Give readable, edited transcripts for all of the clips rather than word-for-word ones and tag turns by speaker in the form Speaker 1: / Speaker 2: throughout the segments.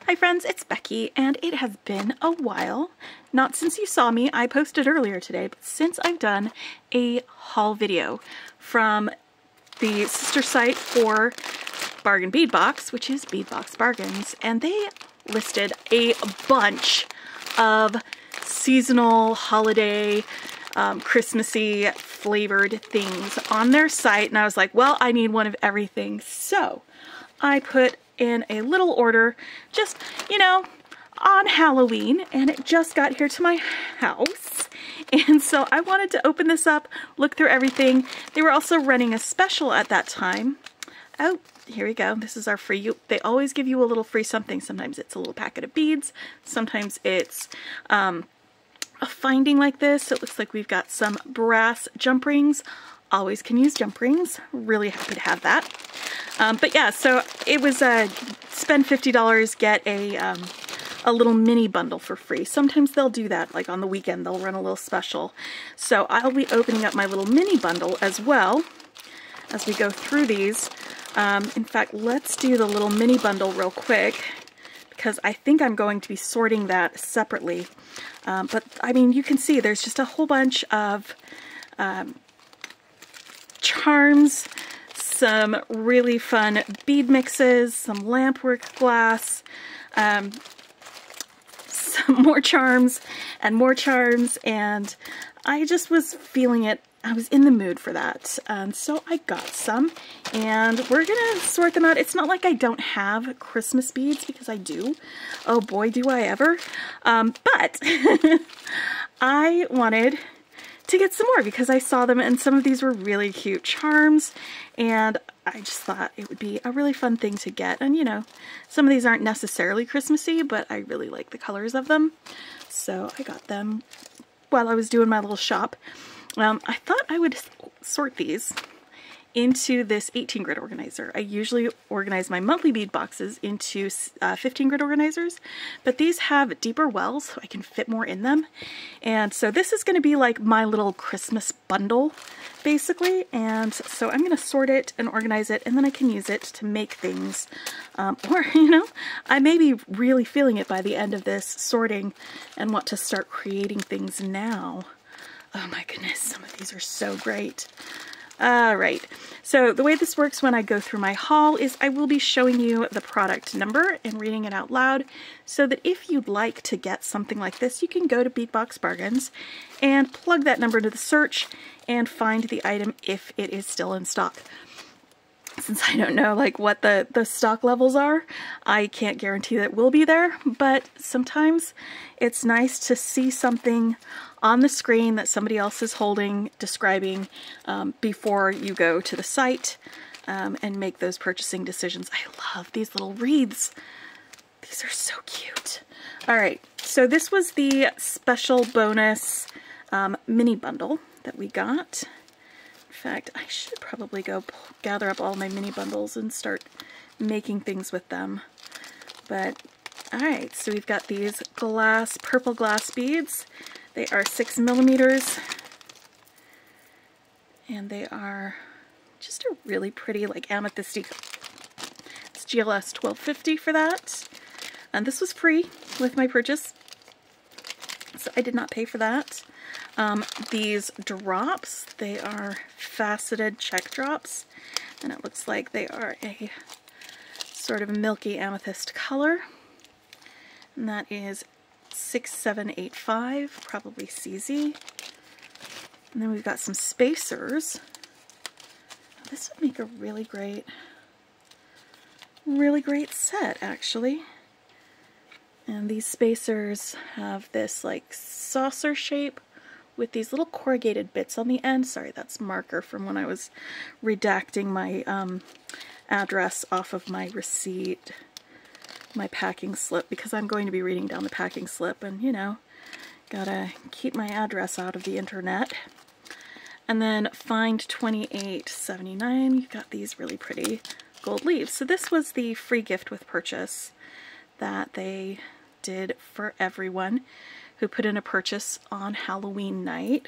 Speaker 1: Hi friends, it's Becky, and it has been a while. Not since you saw me, I posted earlier today, but since I've done a haul video from the sister site for Bargain Bead Box, which is Bead Box Bargains, and they listed a bunch of seasonal, holiday, Christmassy flavored things on their site, and I was like, well, I need one of everything, so I put in a little order just, you know, on Halloween, and it just got here to my house. And so I wanted to open this up, look through everything. They were also running a special at that time. Oh, here we go. This is our free. They always give you a little free something. Sometimes it's a little packet of beads. Sometimes it's a finding like this. It looks like we've got some brass jump rings. Always can use jump rings. Really happy to have that. But yeah, so it was spend $50, get a little mini bundle for free. Sometimes they'll do that, like on the weekend, they'll run a little special. So I'll be opening up my little mini bundle as well as we go through these. In fact, let's do the little mini bundle real quick, because I think I'm going to be sorting that separately. But I mean, you can see there's just a whole bunch of charms, some really fun bead mixes, some lampwork glass, some more charms, and I just was feeling it. I was in the mood for that, so I got some, and we're gonna sort them out. It's not like I don't have Christmas beads, because I do. Oh boy, do I ever. But I wanted to get some more because I saw them, and some of these were really cute charms, and I just thought it would be a really fun thing to get. And you know, some of these aren't necessarily Christmassy, but I really like the colors of them, so I got them while I was doing my little shop. I thought I would sort these into this 18 grit organizer. I usually organize my monthly bead boxes into 15 grit organizers, but these have deeper wells so I can fit more in them. And so this is going to be like my little Christmas bundle, basically. And so I'm going to sort it and organize it, and then I can use it to make things. Or, you know, I may be really feeling it by the end of this sorting and want to start creating things now. Oh my goodness, some of these are so great. Alright, so the way this works when I go through my haul is I will be showing you the product number and reading it out loud, so that if you'd like to get something like this, you can go to Bead Box Bargains and plug that number into the search and find the item if it is still in stock. Since I don't know like what the stock levels are, I can't guarantee that it will be there, but sometimes it's nice to see something on the screen that somebody else is holding, describing, before you go to the site and make those purchasing decisions. I love these little wreaths. These are so cute. All right, so this was the special bonus mini bundle that we got. In fact, I should probably go gather up all my mini bundles and start making things with them. But, alright, so we've got these purple glass beads. They are 6 millimeters, and they are just a really pretty, like, amethysty. It's GLS 1250 for that. And this was free with my purchase, so I did not pay for that. These drops, they are faceted check drops, and it looks like they are a sort of milky amethyst color, and that is 6785, probably CZ. And then we've got some spacers. This would make a really great set, actually. And these spacers have this like saucer shape with these little corrugated bits on the end. Sorry, that's marker from when I was redacting my address off of my receipt, my packing slip, because I'm going to be reading down the packing slip, and you know, gotta keep my address out of the internet. And then find 2879, you've got these really pretty gold leaves. So this was the free gift with purchase that they did for everyone who put in a purchase on Halloween night.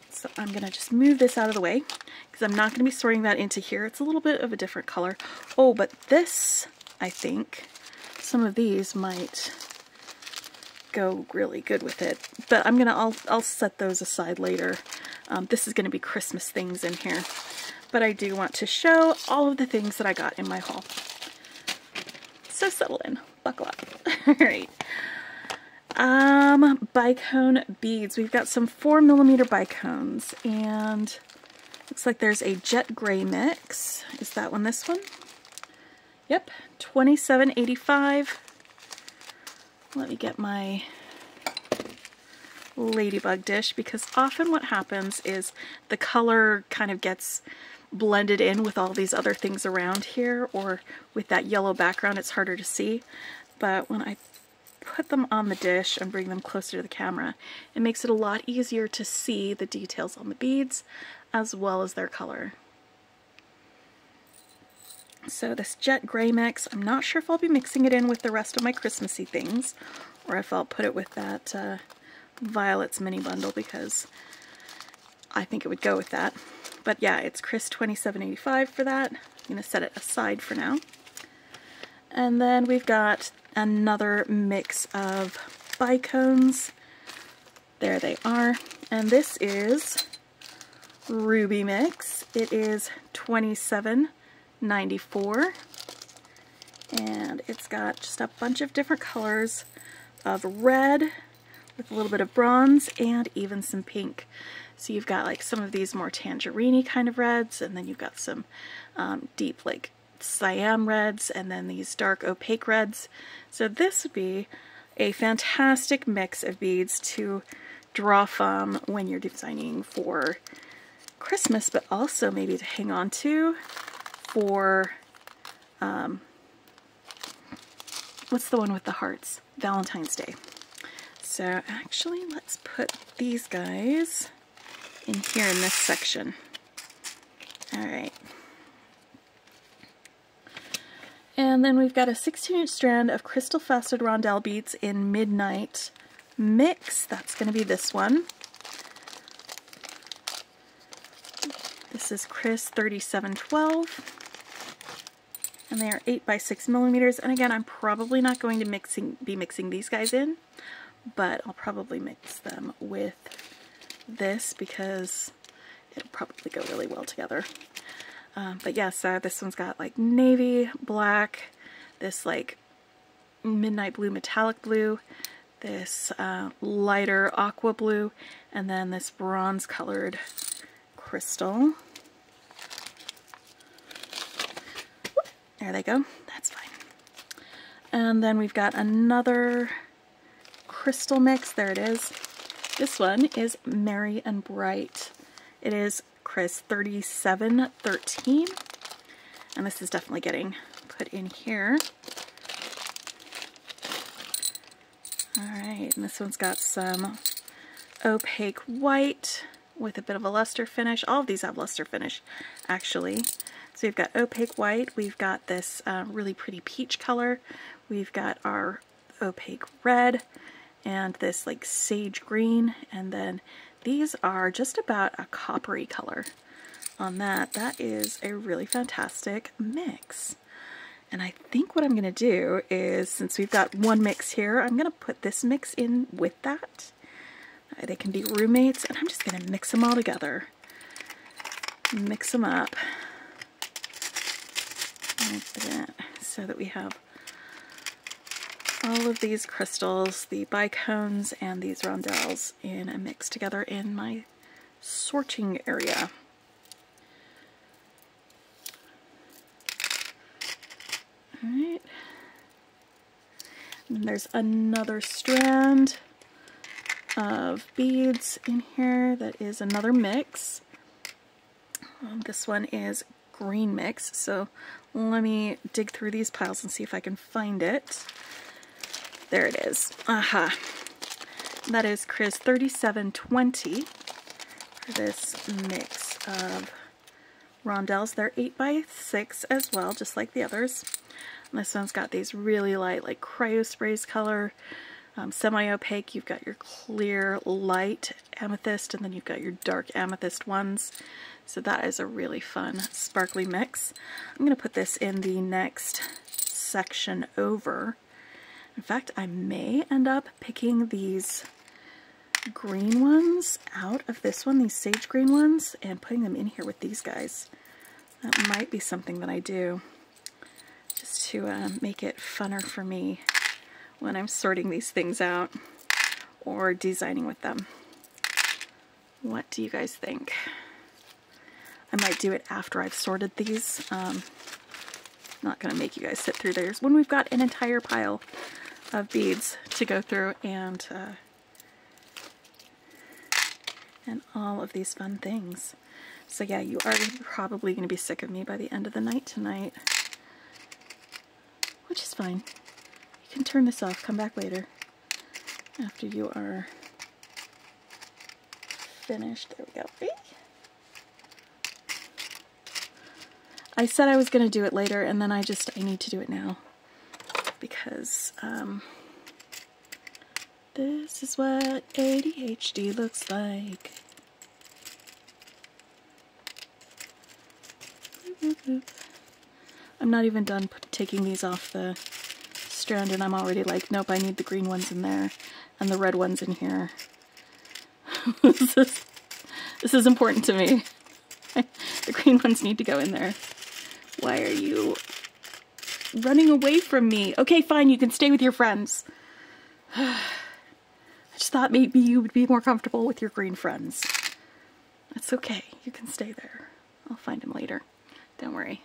Speaker 1: So I'm gonna just move this out of the way because I'm not gonna be sorting that into here. It's a little bit of a different color. Oh, but this I think. Some of these might go really good with it, but I'll set those aside later. This is gonna be Christmas things in here, but I do want to show all of the things that I got in my haul. So settle in, buckle up. All right. Bicone beads. We've got some 4mm bicones, and looks like there's a jet gray mix. Is that one this one? Yep, $27.85. Let me get my ladybug dish, because often what happens is the color kind of gets blended in with all these other things around here, or with that yellow background it's harder to see. But when I put them on the dish and bring them closer to the camera, it makes it a lot easier to see the details on the beads as well as their color. So this jet gray mix, I'm not sure if I'll be mixing it in with the rest of my Christmassy things, or if I'll put it with that Violet's mini bundle, because I think it would go with that. But yeah, it's Chris $27.85 for that. I'm going to set it aside for now. And then we've got another mix of bicones. There they are. And this is Ruby Mix. It is $27.94. And it's got just a bunch of different colors of red with a little bit of bronze and even some pink. So you've got like some of these more tangerine-y kind of reds, and then you've got some deep like cyan reds, and then these dark opaque reds. So this would be a fantastic mix of beads to draw from when you're designing for Christmas, but also maybe to hang on to for, what's the one with the hearts? Valentine's Day. So actually, let's put these guys in here in this section. All right. And then we've got a 16-inch strand of crystal faceted rondelle beads in Midnight Mix. That's going to be this one. This is Chris $37.12. And they are 8 by 6 millimeters. And again, I'm probably not going to be mixing these guys in, but I'll probably mix them with this because it'll probably go really well together. But yeah, so this one's got like navy, black, this like midnight blue, metallic blue, this lighter aqua blue, and then this bronze colored crystal. There they go. That's fine. And then we've got another crystal mix. There it is. This one is Merry and Bright. It is Chris $37.13. And this is definitely getting put in here. Alright, and this one's got some opaque white with a bit of a luster finish. All of these have luster finish, actually. So we've got opaque white, we've got this really pretty peach color, we've got our opaque red, and this like sage green, and then these are just about a coppery color on that. That is a really fantastic mix. And I think what I'm going to do is, since we've got one mix here, I'm going to put this mix in with that. They can be roommates, and I'm just going to mix them all together. Mix them up like that, so that we have all of these crystals, the bicones, and these rondelles in a mix together in my sorting area. Alright. And there's another strand of beads in here that is another mix. This one is green mix, so let me dig through these piles and see if I can find it. There it is. Aha. That is Chris $37.20 for this mix of rondelles. They're 8 by 6 as well, just like the others. And this one's got these really light, like cryo sprays color, semi-opaque. You've got your clear light amethyst, and then you've got your dark amethyst ones. So that is a really fun sparkly mix. I'm going to put this in the next section over. In fact, I may end up picking these green ones out of this one, these sage green ones, and putting them in here with these guys. That might be something that I do, just to make it funner for me when I'm sorting these things out or designing with them. What do you guys think? I might do it after I've sorted these. Not going to make you guys sit through theirs when we've got an entire pile of beads to go through and all of these fun things. So yeah, you are probably going to be sick of me by the end of the night tonight, which is fine. You can turn this off, come back later after you are finished. There we go. I said I was going to do it later, and then I need to do it now because this is what ADHD looks like. I'm not even done taking these off the strand, and I'm already like, nope, I need the green ones in there and the red ones in here. This is important to me. The green ones need to go in there. Why are you running away from me? Okay, fine, you can stay with your friends. I just thought maybe you would be more comfortable with your green friends. That's okay, you can stay there. I'll find him later. Don't worry.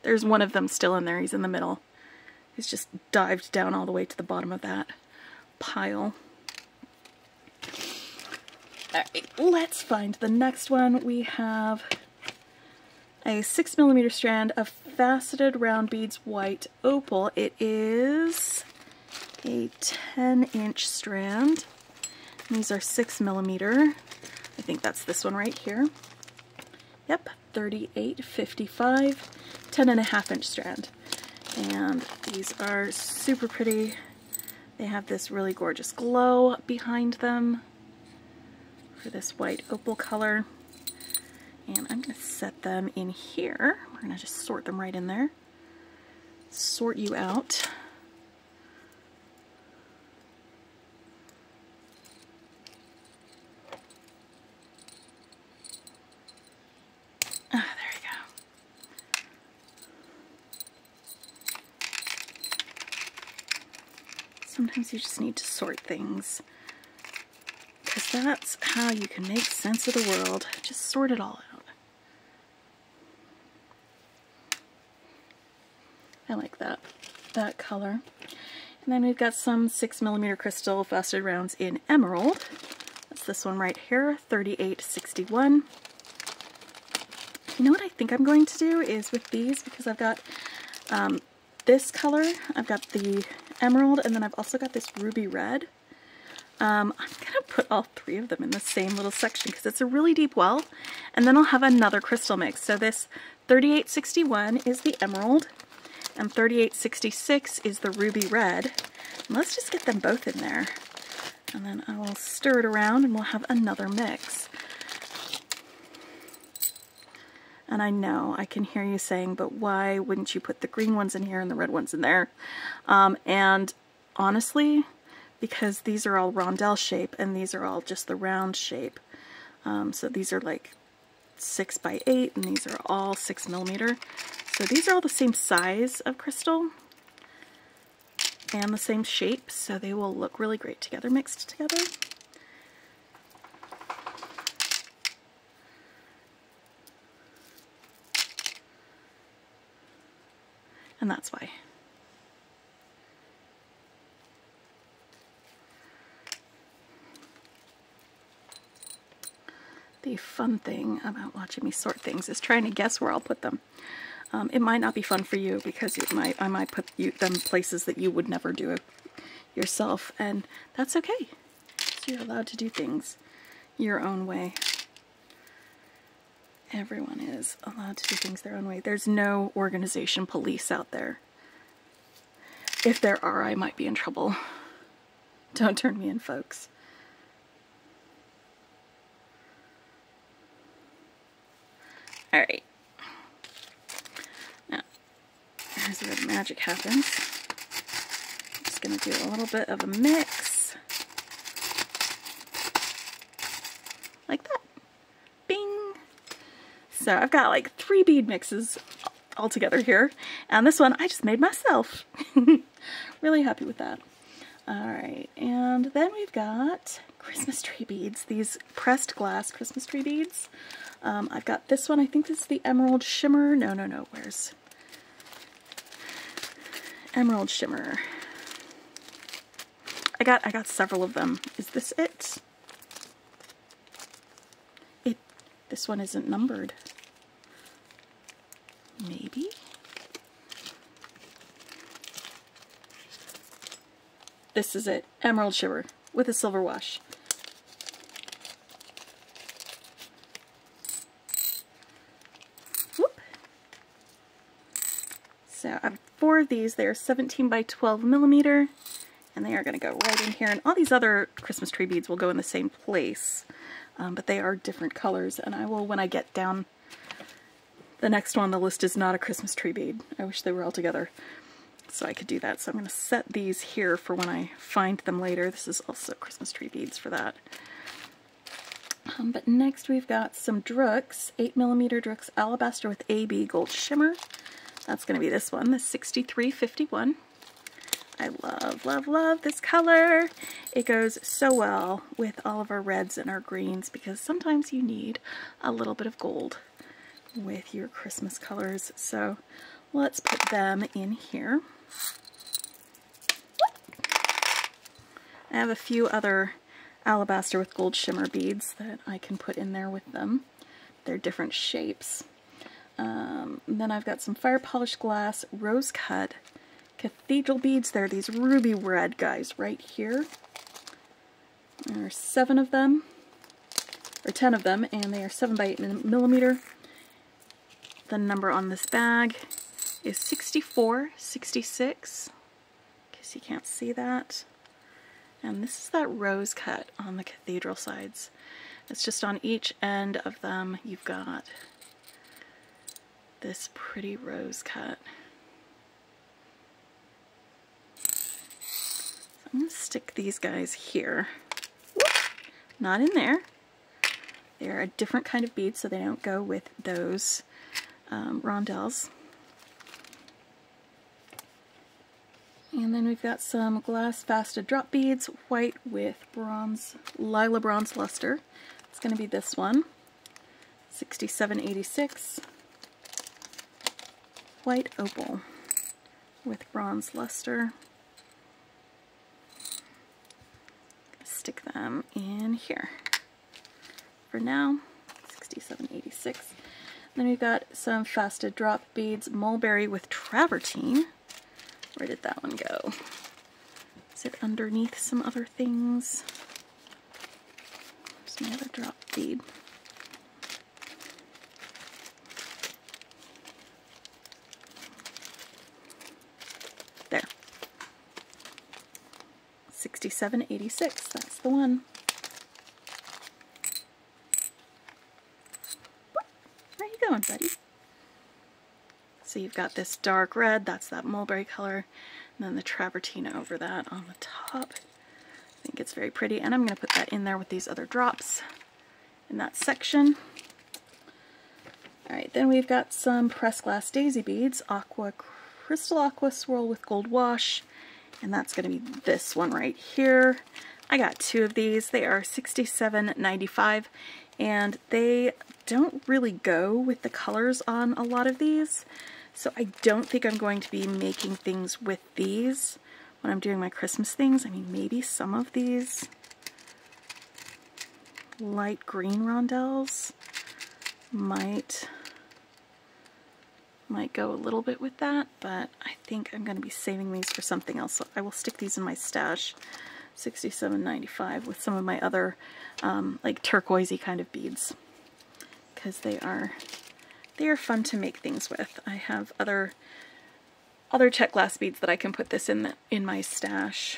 Speaker 1: There's one of them still in there. He's in the middle. He's just dived down all the way to the bottom of that pile. Alright, let's find the next one. We have a 6mm strand of faceted round beads white opal. It is a 10-inch strand. These are 6mm. I think that's this one right here. Yep, 38.55, 10.5-inch strand. And these are super pretty. They have this really gorgeous glow behind them for this white opal color. And I'm going to set them in here. We're going to just sort them right in there. Sort you out. Ah, there we go. Sometimes you just need to sort things, because that's how you can make sense of the world. Just sort it all out. I like that color. And then we've got some 6mm crystal faceted rounds in emerald. That's this one right here, 38.61. You know what I think I'm going to do is with these, because I've got this color, I've got the emerald, and then I've also got this ruby red. I'm going to put all three of them in the same little section because it's a really deep well, and then I'll have another crystal mix. So this 38.61 is the emerald, and 38.66 is the ruby red. And let's just get them both in there, and then I will stir it around and we'll have another mix. And I know I can hear you saying, but why wouldn't you put the green ones in here and the red ones in there? And honestly, because these are all rondelle shape and these are all just the round shape. So these are like 6 by 8 and these are all 6mm. So these are all the same size of crystal and the same shape, so they will look really great together, mixed together. And that's why. The fun thing about watching me sort things is trying to guess where I'll put them. It might not be fun for you because I might put them places that you would never do yourself, and that's okay. So you're allowed to do things your own way. Everyone is allowed to do things their own way. There's no organization police out there. If there are, I might be in trouble. Don't turn me in, folks. Alright. Now, here's a red magic happens. I'm just going to do a little bit of a mix. Like that. Bing! So I've got like 3 bead mixes all together here. And this one I just made myself. Really happy with that. Alright, and then we've got Christmas tree beads. These pressed glass Christmas tree beads. I've got this one. I think this is the Emerald Shimmer. No. Where's Emerald Shimmer? I got several of them. Is this it? This one isn't numbered. Maybe? This is it. Emerald Shimmer with a silver wash. Whoop. So I have 4 of these. They are 17 by 12 millimeter, and they are going to go right in here. And all these other Christmas tree beads will go in the same place, but they are different colors. And I will, when I get down the next one on the list, is not a Christmas tree bead. I wish they were all together, so I could do that. So I'm going to set these here for when I find them later. This is also Christmas tree beads for that. But next we've got some Drooks, 8mm Drooks Alabaster with AB Gold Shimmer. That's going to be this one, the 6351. I love this color. It goes so well with all of our reds and our greens, because sometimes you need a little bit of gold with your Christmas colors. So let's put them in here. I have a few other alabaster with gold shimmer beads that I can put in there with them. They're different shapes. Then I've got some fire polished glass rose cut cathedral beads. They're these ruby red guys right here. There are 7 of them, or 10 of them, and they are 7 by 8 millimeter. The number on this bag is 6466, in case you can't see that. And this is that rose cut on the cathedral sides. It's just on each end of them you've got this pretty rose cut. So I'm going to stick these guys here. Whoop! Not in there. They're a different kind of bead, so they don't go with those rondelles. And then we've got some glass faceted drop beads, white with bronze, lila bronze luster. It's going to be this one, 6786. White opal with bronze luster. Stick them in here for now, 6786. Then we've got some faceted drop beads, mulberry with travertine. Where did that one go? Is it underneath some other things? There's my other drop bead. There. 6786, that's the one. Where are you going, buddy? So you've got this dark red, that's that mulberry color, and then the travertine over that on the top. I think it's very pretty, and I'm going to put that in there with these other drops in that section. Alright, then we've got some pressed glass daisy beads, aqua, crystal aqua swirl with gold wash, and that's going to be this one right here. I got 2 of these. They are $67.95, and they don't really go with the colors on a lot of these, so I don't think I'm going to be making things with these when I'm doing my Christmas things. I mean, maybe some of these light green rondelles might go a little bit with that, but I think I'm going to be saving these for something else, so I will stick these in my stash. $67.95 with some of my other like turquoisey kind of beads, because they are fun to make things with. I have other check glass beads that I can put this in my stash.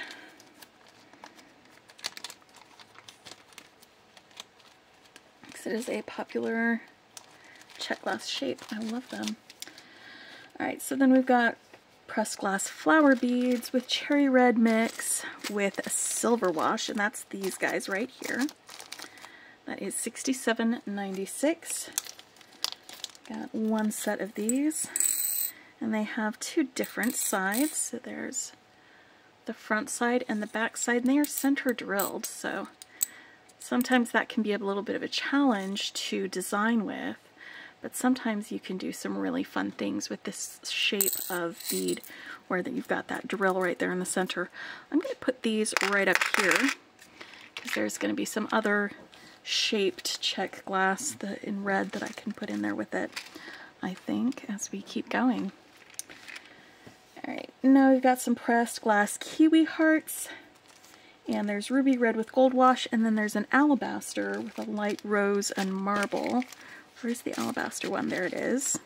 Speaker 1: Because it is a popular check glass shape. I love them. Alright, so then we've got pressed glass flower beads with cherry red mix with a silver wash, and that's these guys right here. That is $67.96. Got one set of these, and they have two different sides. So there's the front side and the back side, and they are center drilled, so sometimes that can be a little bit of a challenge to design with, but sometimes you can do some really fun things with this shape of bead where that you've got that drill right there in the center. I'm going to put these right up here because there's going to be some other shaped check glass in red that I can put in there with it, I think, as we keep going. Alright, now we've got some pressed glass kiwi hearts, and there's ruby red with gold wash, and then there's an alabaster with a light rose and marble. Where's the alabaster one? There it is.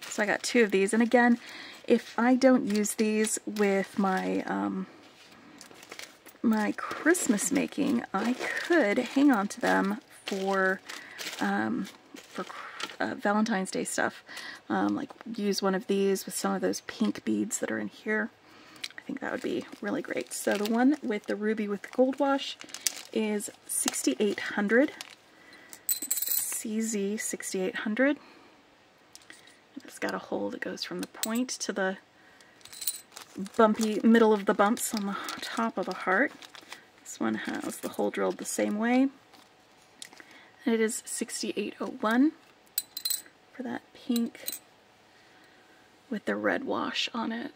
Speaker 1: So I got two of these, and again, if I don't use these with my my Christmas making, I could hang on to them for Valentine's Day stuff. Like use one of these with some of those pink beads that are in here. I think that would be really great. So the one with the ruby with the gold wash is $6,800. It's CZ 6800. It's got a hole that goes from the point to the bumpy middle of the bumps on the top of a heart. This one has the hole drilled the same way. And it is $6,801 for that pink with the red wash on it.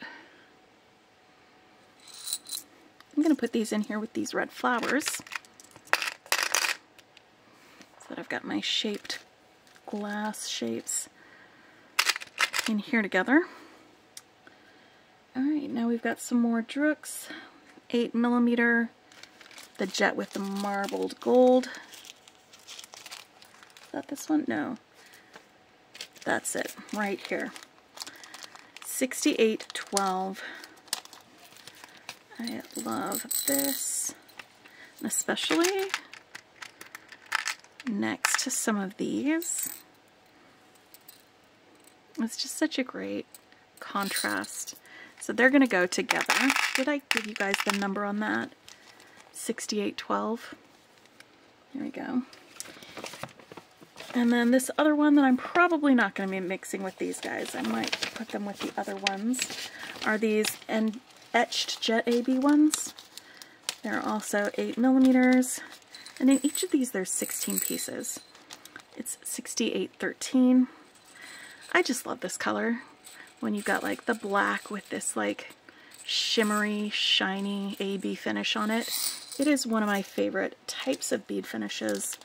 Speaker 1: I'm going to put these in here with these red flowers so that I've got my shaped glass shapes in here together. Alright, now we've got some more drooks. 8mm, the jet with the marbled gold. Is that this one? No. That's it, right here. $68.12. I love this, and especially next to some of these. It's just such a great contrast. So they're going to go together. Did I give you guys the number on that? $68.12. There we go. And then this other one that I'm probably not going to be mixing with these guys, I might put them with the other ones, are these etched jet AB ones. They're also 8mm, and in each of these there's 16 pieces. It's $68.13. I just love this color when you've got like the black with this like shimmery, shiny AB finish on it. It is one of my favorite types of bead finishes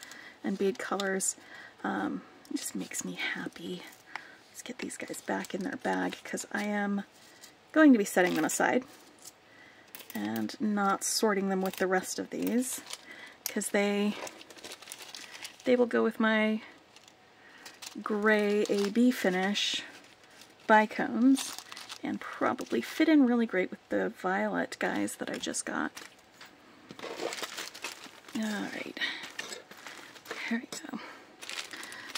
Speaker 1: and bead colors. It just makes me happy. Let's get these guys back in their bag because I am going to be setting them aside and not sorting them with the rest of these because they will go with my gray AB finish bicones and probably fit in really great with the violet guys that I just got. Alright, there we go.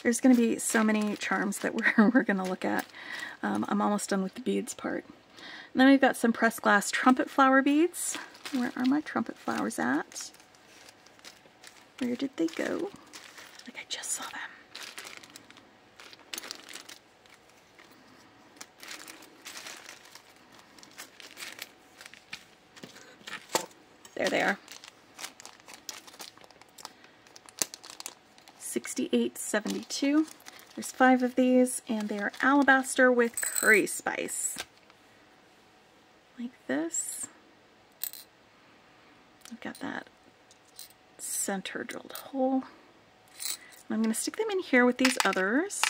Speaker 1: There's going to be so many charms that we're going to look at. I'm almost done with the beads part. And then we've got some pressed glass trumpet flower beads. Where are my trumpet flowers at? Where did they go? Like I just saw them. There they are. $68.72. There's 5 of these, and they are alabaster with curry spice. Like this. I've got that center drilled hole. And I'm going to stick them in here with these others.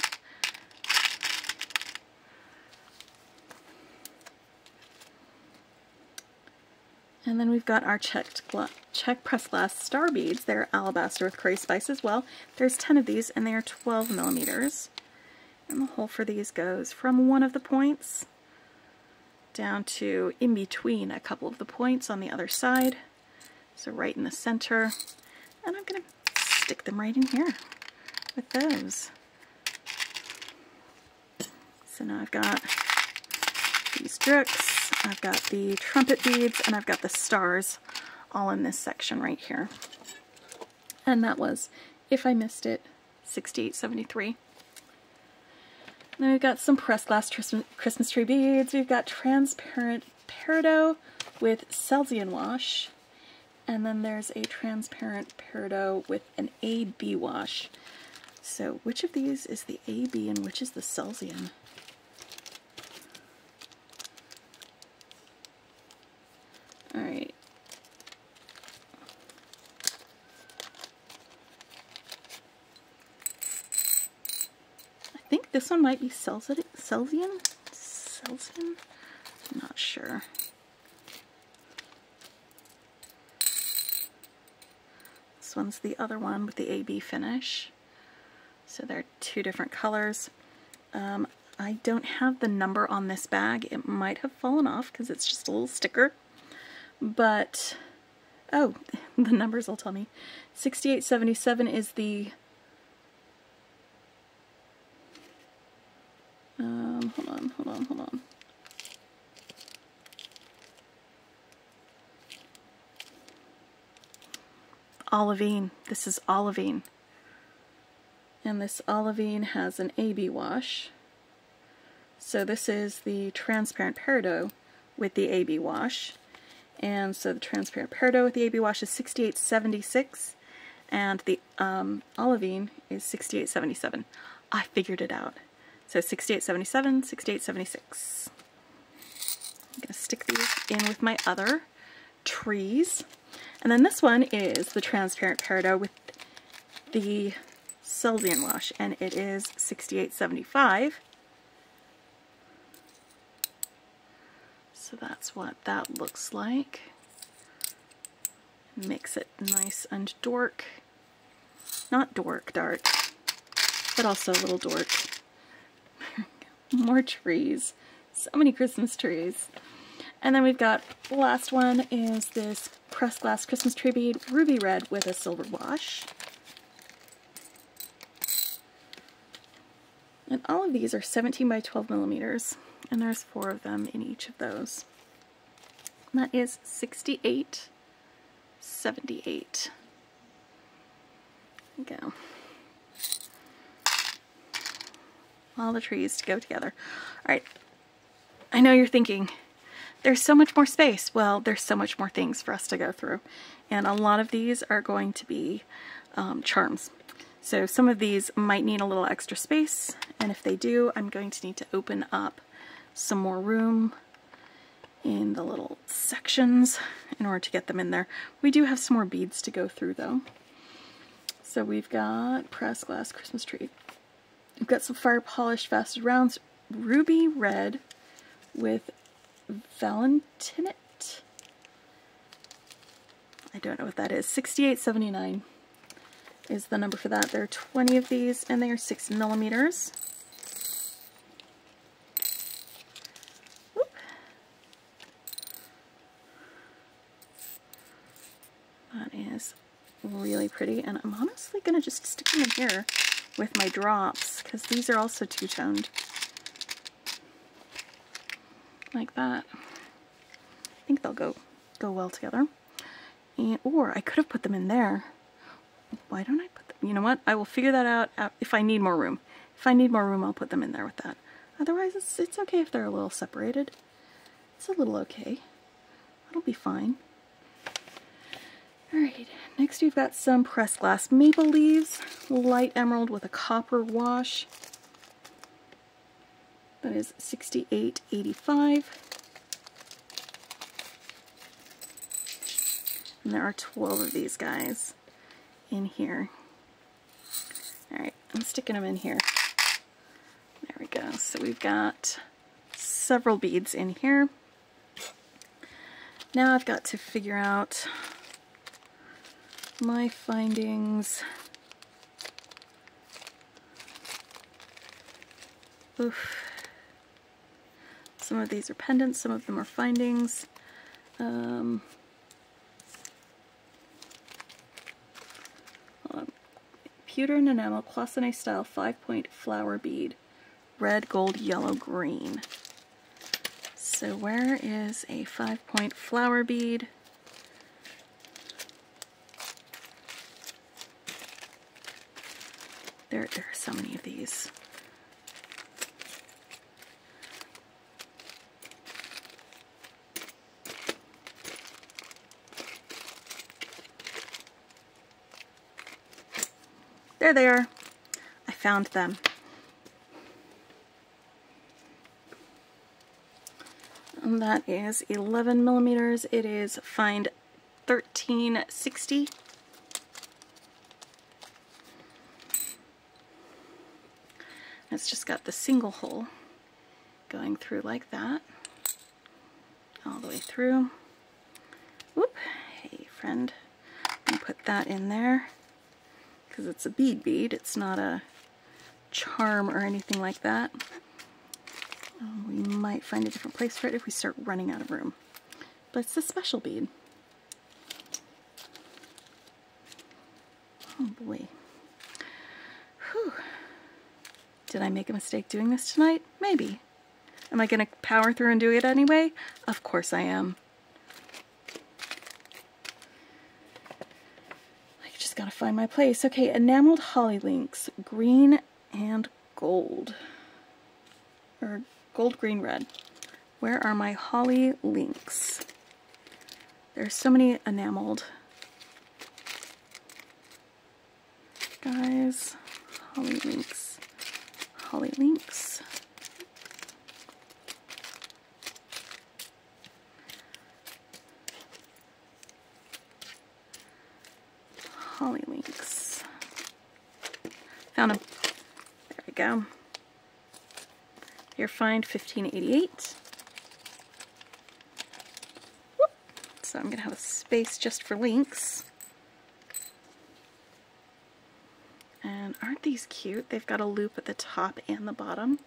Speaker 1: And then we've got our check pressed glass star beads. They're alabaster with curry spice as well. There's 10 of these, and they are 12mm. And the hole for these goes from one of the points down to in between a couple of the points on the other side. So right in the center. And I'm going to stick them right in here with those. So now I've got these drooks, I've got the trumpet beads, and I've got the stars all in this section right here. And that was, if I missed it, $68.73. Then we've got some pressed glass Christmas tree beads. We've got transparent peridot with Celsian wash. And then there's a transparent peridot with an AB wash. So which of these is the AB and which is the Celsian? Alright. I think this one might be Celsian? Celsian? I'm not sure. This one's the other one with the AB finish. So they're two different colors. I don't have the number on this bag. It might have fallen off because it's just a little sticker. But, oh, the numbers will tell me. $68.77 is the, hold on. Olivine. This is Olivine. And this Olivine has an AB wash. So this is the transparent peridot with the AB wash. And so the transparent peridot with the AB wash is $68.76. And the Olivine is $68.77. I figured it out. So $68.77, $68.76. I'm going to stick these in with my other trees. And then this one is the transparent peridot with the Celsian wash, and it is $68.75. So that's what that looks like. Makes it nice and dork. Not dark, but also a little dork. More trees. So many Christmas trees. And then we've got, the last one is this pressed glass Christmas tree bead, ruby red with a silver wash. And all of these are 17 by 12 millimeters, and there's 4 of them in each of those. And that is $68.78. There we go. All the trees to go together. Alright, I know you're thinking, there's so much more space. Well, there's so much more things for us to go through. And a lot of these are going to be charms. So some of these might need a little extra space, and if they do, I'm going to need to open up some more room in the little sections in order to get them in there. We do have some more beads to go through though. So we've got pressed glass Christmas tree. We've got some fire polished faceted rounds, ruby red with Valentinate. I don't know what that is. $68.79 is the number for that. There are 20 of these, and they are 6 millimeters. Whoop. That is really pretty, and I'm honestly going to just stick them in here with my drops, because these are also two-toned. Like that. I think they'll go well together. And, or I could have put them in there. Why don't I put them? You know what? I will figure that out if I need more room. If I need more room, I'll put them in there with that. Otherwise, it's okay if they're a little separated. It's a little okay. That'll be fine. Alright, next we've got some pressed glass maple leaves, light emerald with a copper wash. That is $68.85. And there are 12 of these guys in here. Alright, I'm sticking them in here. There we go. So we've got several beads in here. Now I've got to figure out my findings. Oof. Some of these are pendants, some of them are findings. Pewter and enamel cloisonne style 5-point flower bead. Red, gold, yellow, green. So where is a 5-point flower bead? There are so many of these. There they are. I found them. And that is 11 millimeters. It is find 1360. It's just got the single hole going through like that, all the way through. Whoop, hey friend, and put that in there because it's a bead, it's not a charm or anything like that. We might find a different place for it if we start running out of room, but it's a special bead. Oh boy. Whew. Did I make a mistake doing this tonight? Maybe. Am I going to power through and do it anyway? Of course I am. I just gotta find my place. Okay, enameled holly links, green and gold. Or gold, green, red. Where are my holly links? There's so many enameled. Guys, holly links. Holly links. Holly links. Found them. There we go. Here, find 1588. Whoop. So I'm going to have a space just for links. And aren't these cute? They've got a loop at the top and the bottom.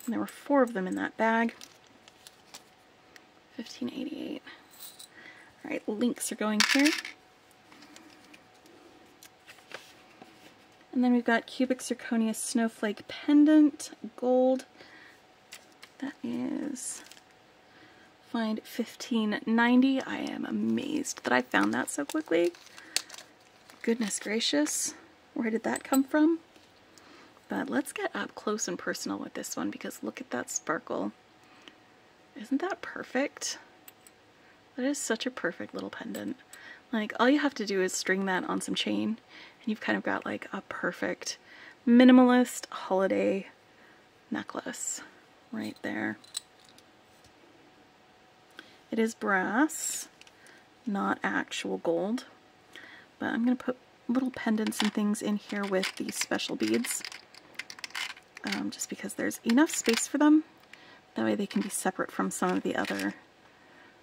Speaker 1: And there were 4 of them in that bag. 1588. Alright, links are going here. And then we've got cubic zirconia snowflake pendant, gold. That is find 1590. I am amazed that I found that so quickly. Goodness gracious, where did that come from? But let's get up close and personal with this one because look at that sparkle. Isn't that perfect? That is such a perfect little pendant. Like, all you have to do is string that on some chain and you've kind of got like a perfect minimalist holiday necklace right there. It is brass, not actual gold. But I'm going to put little pendants and things in here with these special beads, just because there's enough space for them. That way they can be separate from some of the other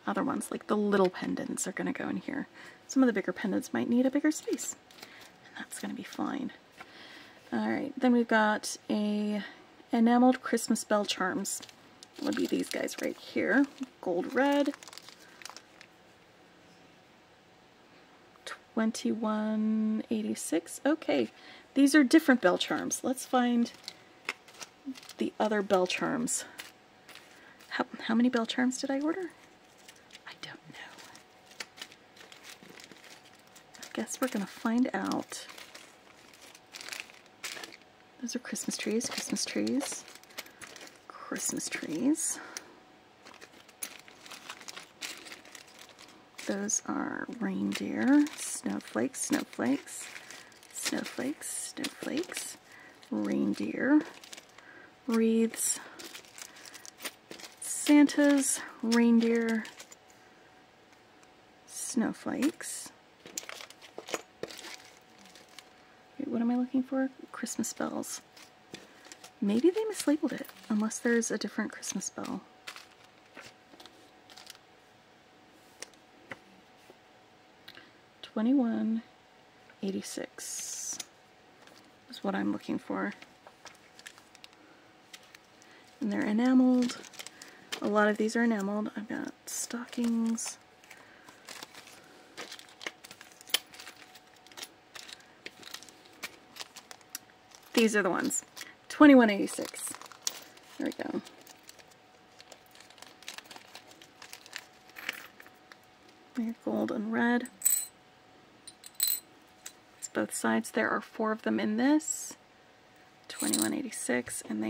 Speaker 1: ones. Like the little pendants are going to go in here. Some of the bigger pendants might need a bigger space, and that's going to be fine. Alright, then we've got a enameled Christmas bell charms. It would be these guys right here. Gold red. 2186. Okay, these are different bell charms. Let's find the other bell charms. How many bell charms did I order? I don't know. I guess we're gonna find out. Those are Christmas trees, Christmas trees, Christmas trees. Those are reindeer, snowflakes, snowflakes, snowflakes, snowflakes, reindeer, wreaths, Santas, reindeer, snowflakes. Wait, what am I looking for? Christmas bells. Maybe they mislabeled it, unless there's a different Christmas bell. $21.86 is what I'm looking for. And they're enameled. A lot of these are enameled. I've got stockings. These are the ones. $21.86. There we go. There, gold and red. It's both sides. There are 4 of them in this. 2186, and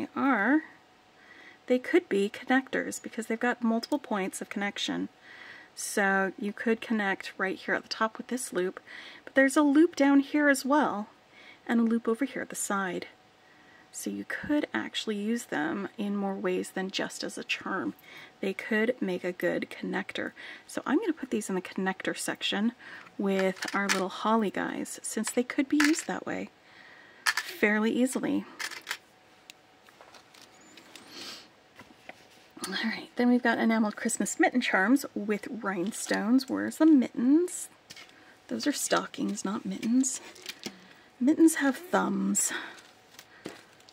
Speaker 1: they could be connectors because they've got multiple points of connection. So you could connect right here at the top with this loop, but there's a loop down here as well, and a loop over here at the side. So you could actually use them in more ways than just as a charm. They could make a good connector. So I'm going to put these in the connector section with our little holly guys, since they could be used that way fairly easily. Alright, then we've got enameled Christmas mitten charms with rhinestones. Where's the mittens? Those are stockings, not mittens. Mittens have thumbs.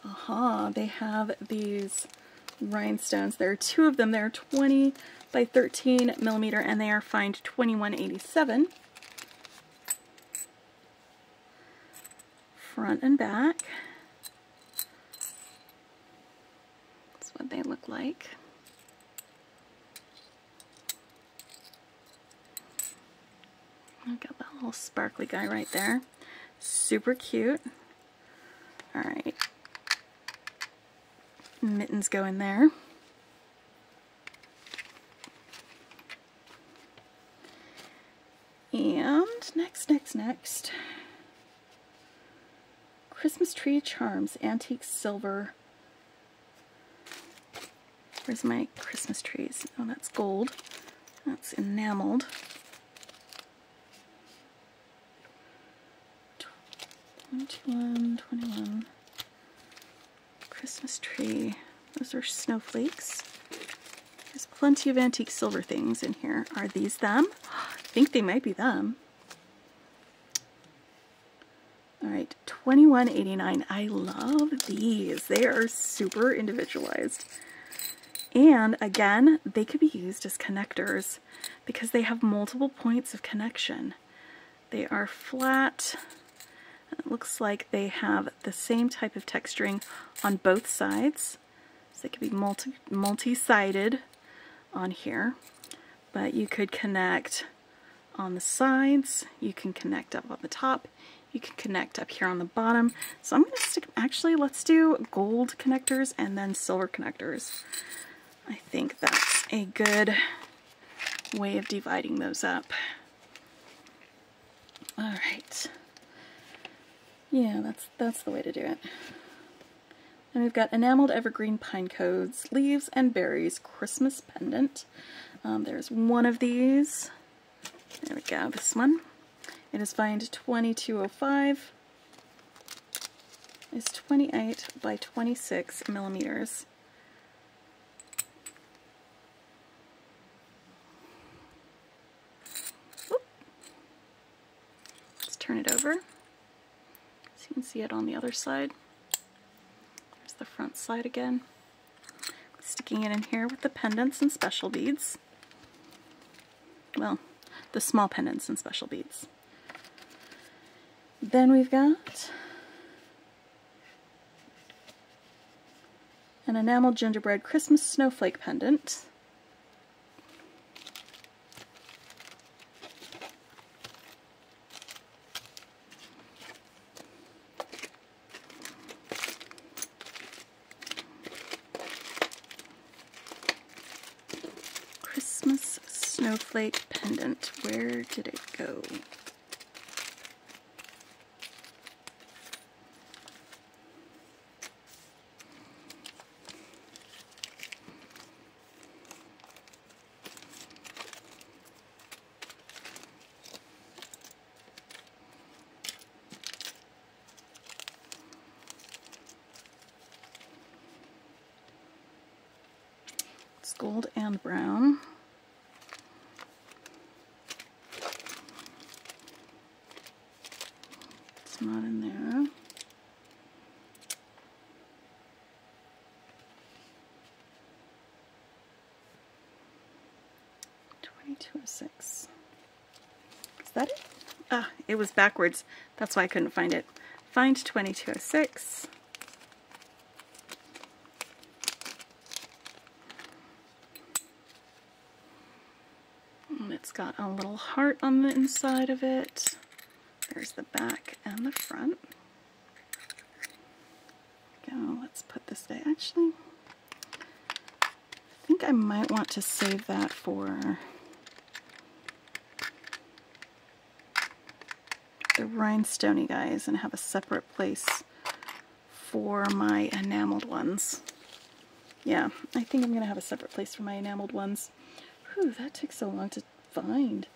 Speaker 1: Aha, they have these rhinestones. There are 2 of them. They're 20 by 13 millimeter, and they are fined $21.87. Front and back. That's what they look like. I've got that little sparkly guy right there. Super cute. Alright. Mittens go in there. And next. Christmas tree charms, antique silver. Where's my Christmas trees? Oh, that's gold. That's enameled. 21. Christmas tree. Those are snowflakes. There's plenty of antique silver things in here. Are these them? I think they might be them. Alright, $21.89. I love these. They are super individualized. And again, they could be used as connectors because they have multiple points of connection. They are flat. It looks like they have the same type of texturing on both sides. So they could be multi-sided on here. But you could connect on the sides. You can connect up on the top. You can connect up here on the bottom. So I'm going to stick, actually, let's do gold connectors and then silver connectors. I think that's a good way of dividing those up. Alright. Yeah, that's the way to do it. And we've got enameled evergreen pine cones, leaves and berries, Christmas pendant. There's one of these. There we go, this one. It is fined $22.05. It's 28 by 26 millimeters. Whoop. Let's turn it over so you can see it on the other side. There's the front side again. Sticking it in here with the pendants and special beads. Well, the small pendants and special beads. Then we've got an enameled gingerbread Christmas snowflake pendant. Christmas snowflake pendant. Where did it go? It's gold and brown. It's not in there. $22.06. Is that it? Ah, it was backwards. That's why I couldn't find it. Find $22.06. And it's got a little heart on the inside of it. There's the back and the front. Go, let's put this day. Actually, I think I might want to save that for the rhinestoney guys and have a separate place for my enameled ones. Yeah, I think I'm going to have a separate place for my enameled ones. Whew, that took so long to find.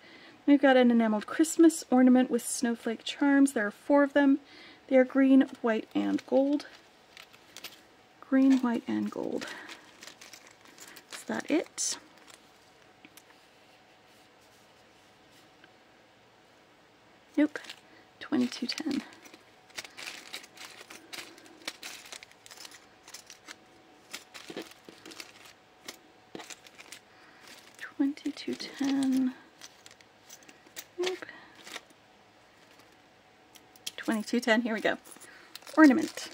Speaker 1: We've got an enameled Christmas ornament with snowflake charms. There are 4 of them. They are green, white, and gold. Green, white, and gold. Is that it? Nope. 2210. Nope. 2210. Here we go. Ornament.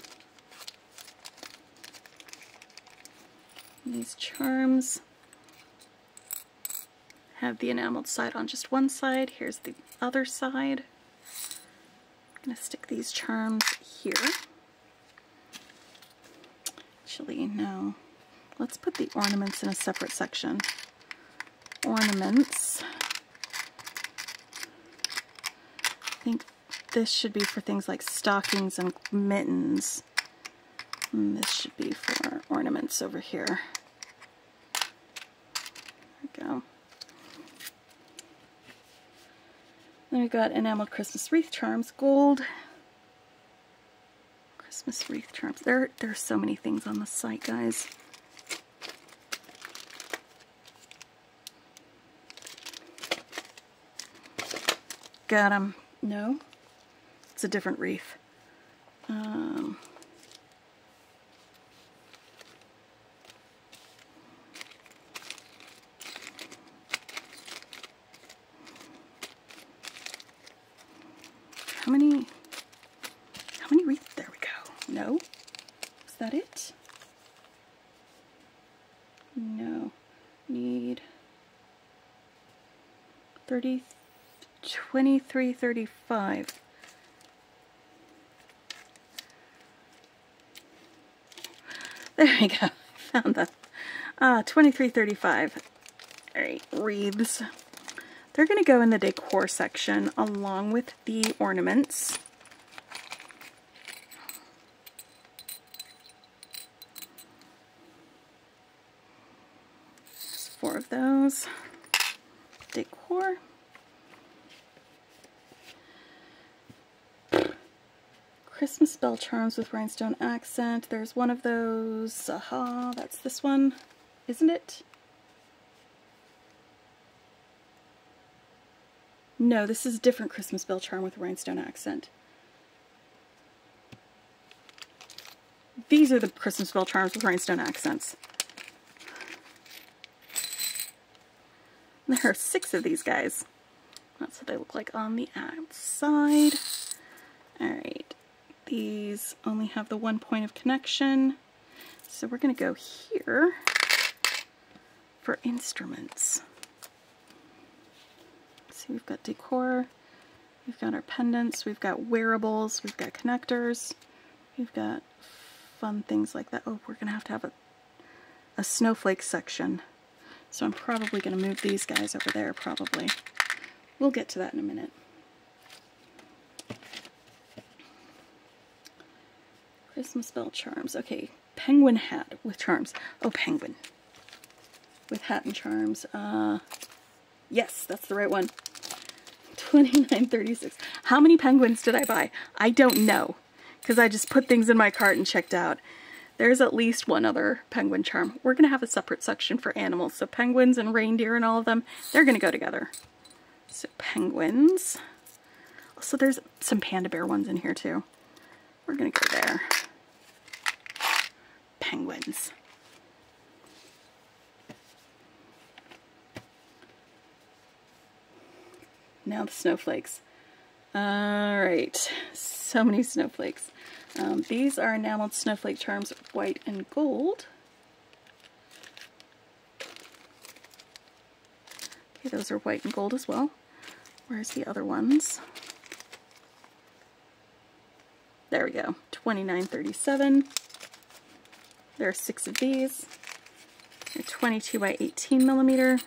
Speaker 1: These charms have the enameled side on just one side. Here's the other side. I'm going to stick these charms here. Actually, no. Let's put the ornaments in a separate section. Ornaments. I think this should be for things like stockings and mittens. And this should be for ornaments over here. There we go. Then we've got enameled Christmas wreath charms, gold. Christmas wreath charms. There's so many things on the site, guys. Got 'em. No, it's a different wreath. How many wreaths? There we go. No, is that it? No, need 30. 2335. There we go. I found that. 2335. Alright, wreaths. They're going to go in the decor section along with the ornaments. There's 4 of those. Decor. Christmas bell charms with rhinestone accent. There's one of those. Aha, that's this one, isn't it? No, this is a different Christmas bell charm with a rhinestone accent. These are the Christmas bell charms with rhinestone accents. There are 6 of these guys. That's what they look like on the outside. Alright. These only have the 1 point of connection, so we're going to go here for instruments. See, we've got decor, we've got our pendants, we've got wearables, we've got connectors, we've got fun things like that. Oh, we're going to have a snowflake section, so I'm probably going to move these guys over there, probably. We'll get to that in a minute. Christmas bell charms. Okay, penguin hat with charms. Oh, penguin. With hat and charms. Yes, that's the right one. $29.36. How many penguins did I buy? I don't know, because I just put things in my cart and checked out. There's at least one other penguin charm. We're going to have a separate section for animals. So penguins and reindeer and all of them, they're going to go together. So penguins. Also, there's some panda bear ones in here too. We're going to go there. Penguins. Now the snowflakes. Alright, so many snowflakes. These are enameled snowflake charms, white and gold. Okay, those are white and gold as well. Where's the other ones? There we go, $29.37. There are 6 of these. They're 22 by 18 millimeter.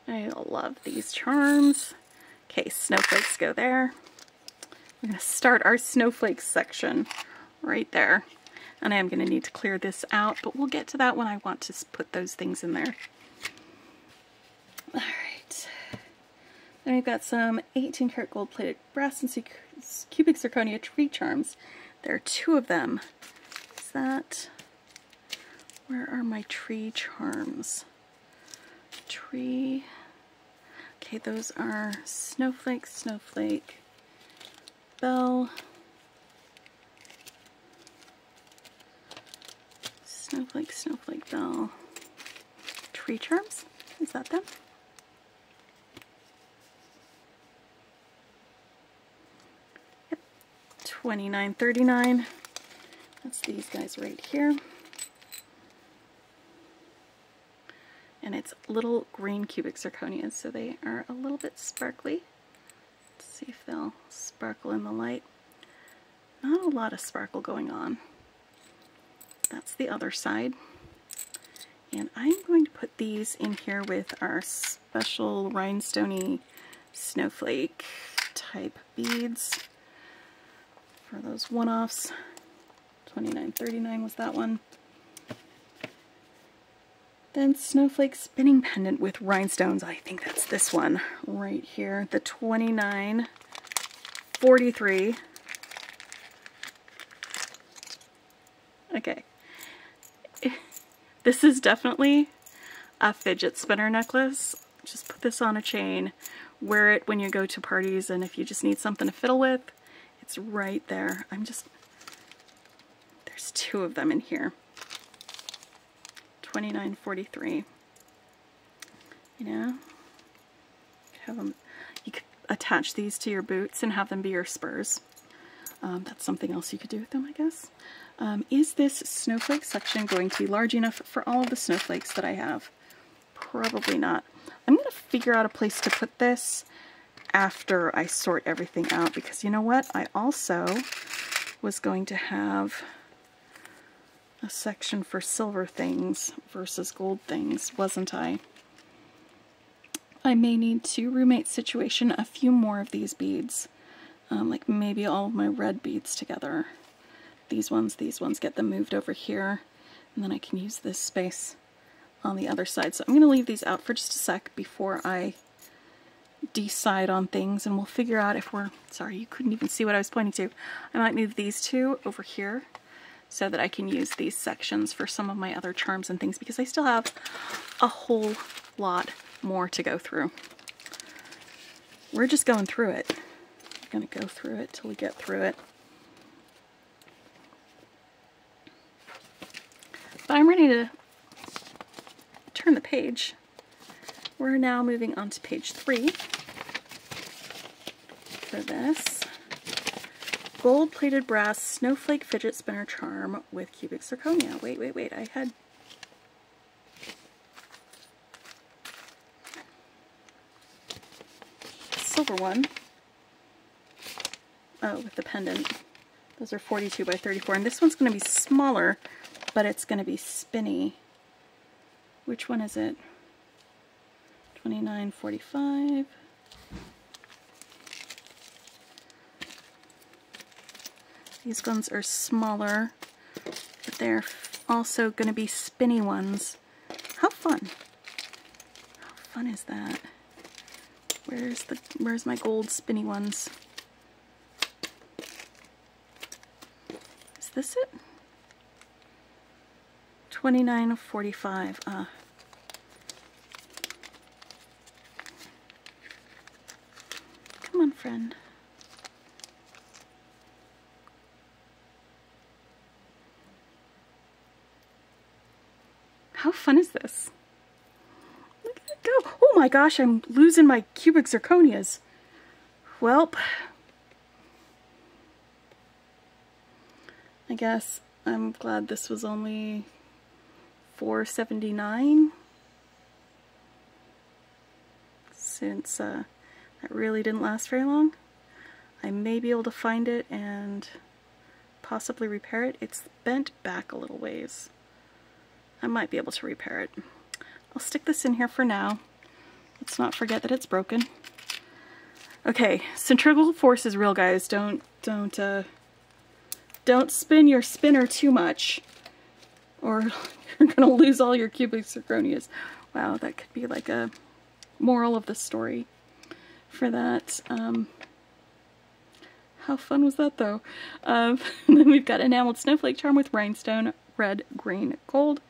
Speaker 1: I love these charms. Okay, snowflakes go there. We're going to start our snowflakes section right there. And I am going to need to clear this out, but we'll get to that when I want to put those things in there. Alright. Then we've got some 18 karat gold plated brass and cubic zirconia tree charms. There are 2 of them. Is that... Where are my tree charms? Tree... Okay, those are snowflake, snowflake, bell, snowflake, snowflake, bell, tree charms. Is that them? Yep, $29.39. That's these guys right here. And it's little green cubic zirconias, so they are a little bit sparkly. Let's see if they'll sparkle in the light. Not a lot of sparkle going on. That's the other side. And I'm going to put these in here with our special rhinestoney snowflake type beads for those one-offs. $29.39 was that one. Then snowflake spinning pendant with rhinestones. I think that's this one right here. The $29.43. Okay. This is definitely a fidget spinner necklace. Just put this on a chain. Wear it when you go to parties, and if you just need something to fiddle with, it's right there. There's 2 of them in here. $29.43. You know, you could attach these to your boots and have them be your spurs. That's something else you could do with them, I guess. Is this snowflake section going to be large enough for all of the snowflakes that I have? Probably not. I'm going to figure out a place to put this after I sort everything out, because you know what? I also was going to have a section for silver things versus gold things, wasn't I? I may need to roommate situation a few more of these beads, like maybe all of my red beads together. These ones, get them moved over here, and then I can use this space on the other side. So I'm going to leave these out for just a sec before I decide on things, and we'll figure out if we're, sorry, you couldn't even see what I was pointing to. I might move these 2 over here so that I can use these sections for some of my other charms and things, because I still have a whole lot more to go through. We're just going through it. We're going to go through it till we get through it. But I'm ready to turn the page. We're now moving on to page 3 for this. Gold-plated brass snowflake fidget spinner charm with cubic zirconia. Wait, I had... silver one. Oh, with the pendant. Those are 42 by 34, and this one's going to be smaller, but it's going to be spinny. Which one is it? $29.45. These ones are smaller, but they're also going to be spinny ones. How fun! How fun is that? Where's my gold spinny ones? Is this it? $29.45. Come on, friend. How fun is this? Look at it go. Oh my gosh, I'm losing my cubic zirconias. Welp. I guess I'm glad this was only $4.79. Since that really didn't last very long. I may be able to find it and possibly repair it. It's bent back a little ways. I might be able to repair it. I'll stick this in here for now. Let's not forget that it's broken. Okay, centrifugal force is real, guys. Don't spin your spinner too much, or you're gonna lose all your cubic zirconias. Wow, that could be like a moral of the story for that. How fun was that, though? Then we've got enameled snowflake charm with rhinestone, red, green, gold.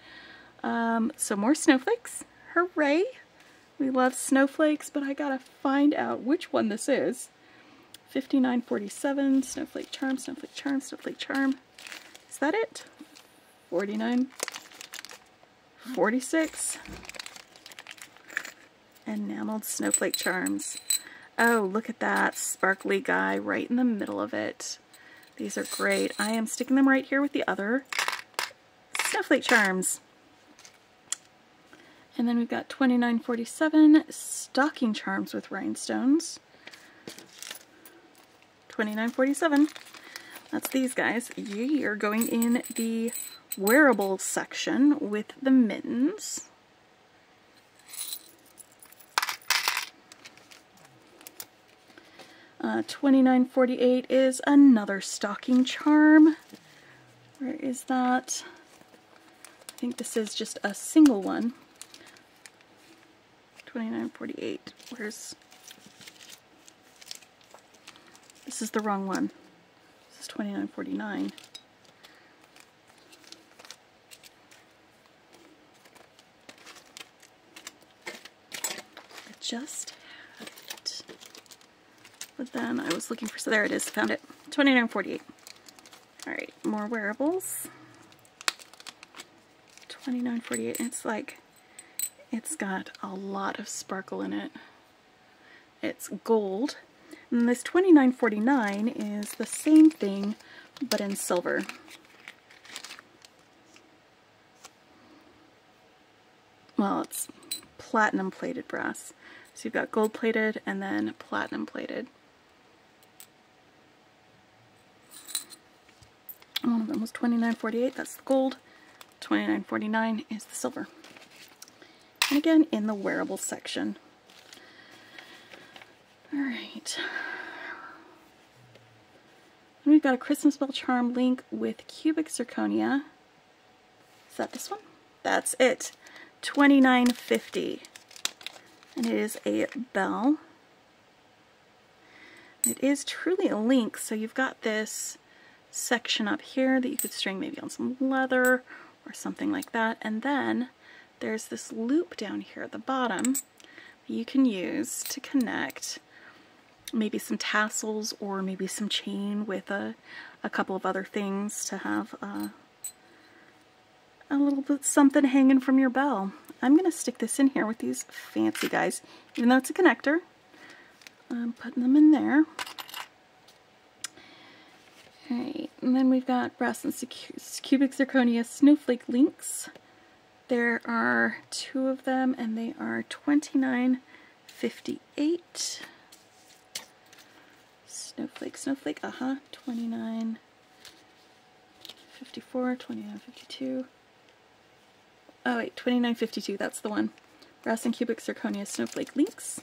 Speaker 1: So more snowflakes. Hooray! We love snowflakes, but I gotta find out which one this is. $59.47, snowflake charm, snowflake charm, snowflake charm. Is that it? $49.46. Enameled snowflake charms. Oh, look at that sparkly guy right in the middle of it. These are great. I am sticking them right here with the other snowflake charms. And then we've got $29.47 stocking charms with rhinestones. $29.47. That's these guys. You're going in the wearable section with the mittens. $29.48 is another stocking charm. Where is that? I think this is just a single one. $29.48. Where's... This is the wrong one. This is $29.49. I just had it. But then I was looking for... So there it is. Found it. $29.48. Alright, more wearables. $29.48. It's like... It's got a lot of sparkle in it. It's gold. And this $29.49 is the same thing, but in silver. Well, it's platinum plated brass. So you've got gold plated and then platinum plated. One of them was $29.48, that's the gold. $29.49 is the silver. And again, in the wearable section. Alright. We've got a Christmas bell charm link with cubic zirconia. Is that this one? That's it. $29.50. And it is a bell. It is truly a link, so you've got this section up here that you could string maybe on some leather or something like that, and then there's this loop down here at the bottom that you can use to connect maybe some tassels or maybe some chain with a couple of other things to have a little bit something hanging from your bell. I'm going to stick this in here with these fancy guys, even though it's a connector. I'm putting them in there. Alright, and then we've got brass and cubic zirconia snowflake links. There are 2 of them, and they are $29.58. Snowflake, snowflake, $29.54, $29.52. Oh wait, $29.52, that's the one. Brass and cubic zirconia snowflake links.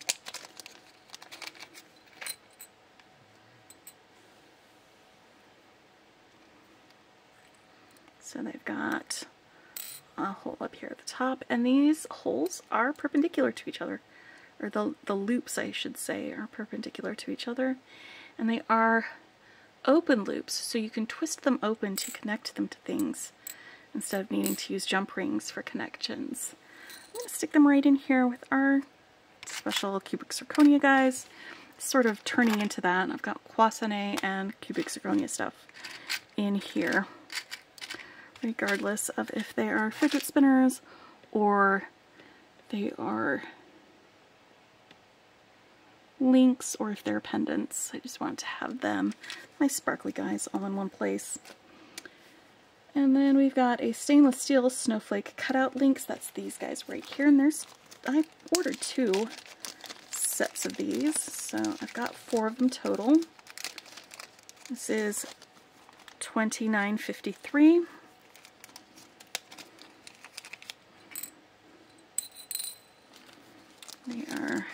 Speaker 1: So they've got a hole up here at the top, and these holes are perpendicular to each other, or the loops, I should say, are perpendicular to each other, and they are open loops, so you can twist them open to connect them to things instead of needing to use jump rings for connections. I'm going to stick them right in here with our special cubic zirconia guys, sort of turning into that. I've got Croissant and cubic zirconia stuff in here, regardless of if they are fidget spinners or they are links or if they're pendants. I just want to have them, my sparkly guys, all in one place. And then we've got a stainless steel snowflake cutout links. That's these guys right here. And I ordered 2 sets of these, so I've got 4 of them total. This is $29.53. They are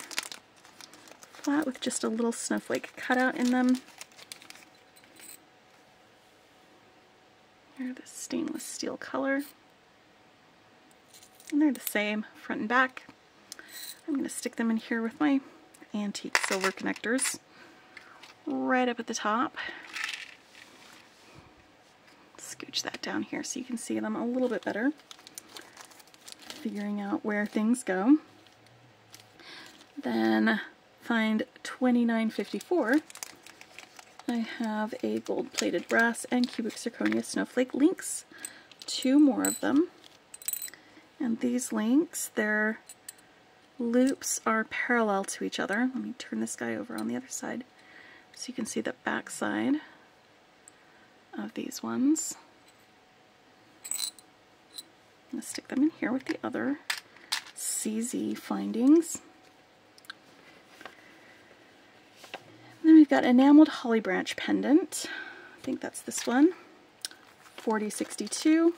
Speaker 1: flat with just a little snowflake cutout in them. They're the stainless steel color. And they're the same front and back. I'm going to stick them in here with my antique silver connectors right up at the top. Scooch that down here so you can see them a little bit better. Figuring out where things go. Then find $29.54. I have a gold-plated brass and cubic zirconia snowflake links. 2 more of them. And these links, their loops are parallel to each other. Let me turn this guy over on the other side so you can see the back side of these ones. I'm going to stick them in here with the other CZ findings. Then we've got enameled holly branch pendant. I think that's this one. $40.62.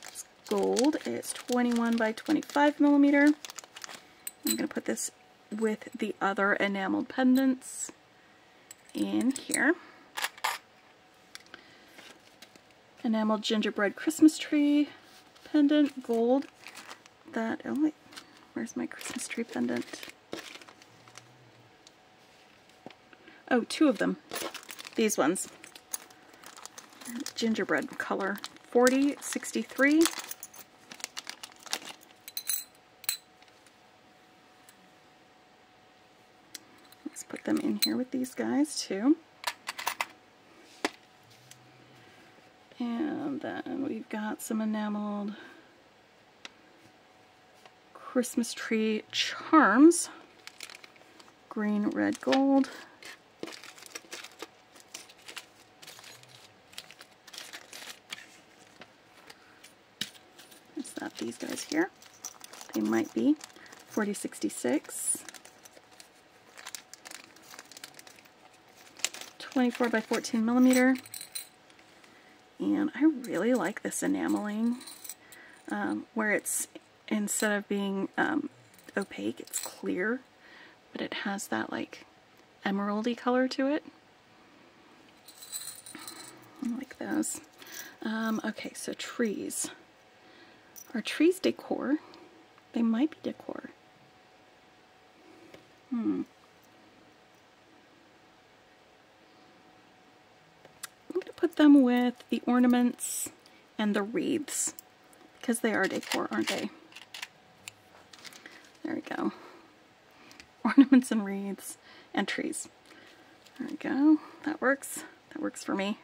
Speaker 1: It's gold. It's 21 by 25 millimeter. I'm going to put this with the other enameled pendants in here. Enameled gingerbread Christmas tree pendant, gold. Oh wait, where's my Christmas tree pendant? Oh, 2 of them. These ones. Gingerbread color. $40.63. Let's put them in here with these guys too. And then we've got some enameled Christmas tree charms. Green, red, gold. These guys here. They might be $40.66. 24 by 14 millimeter. And I really like this enameling where it's, instead of being opaque, it's clear, but it has that like emeraldy color to it. I like those. Okay, so trees. Are trees decor? They might be decor. I'm going to put them with the ornaments and the wreaths because they are decor, aren't they? There we go. Ornaments and wreaths and trees. There we go. That works. That works for me.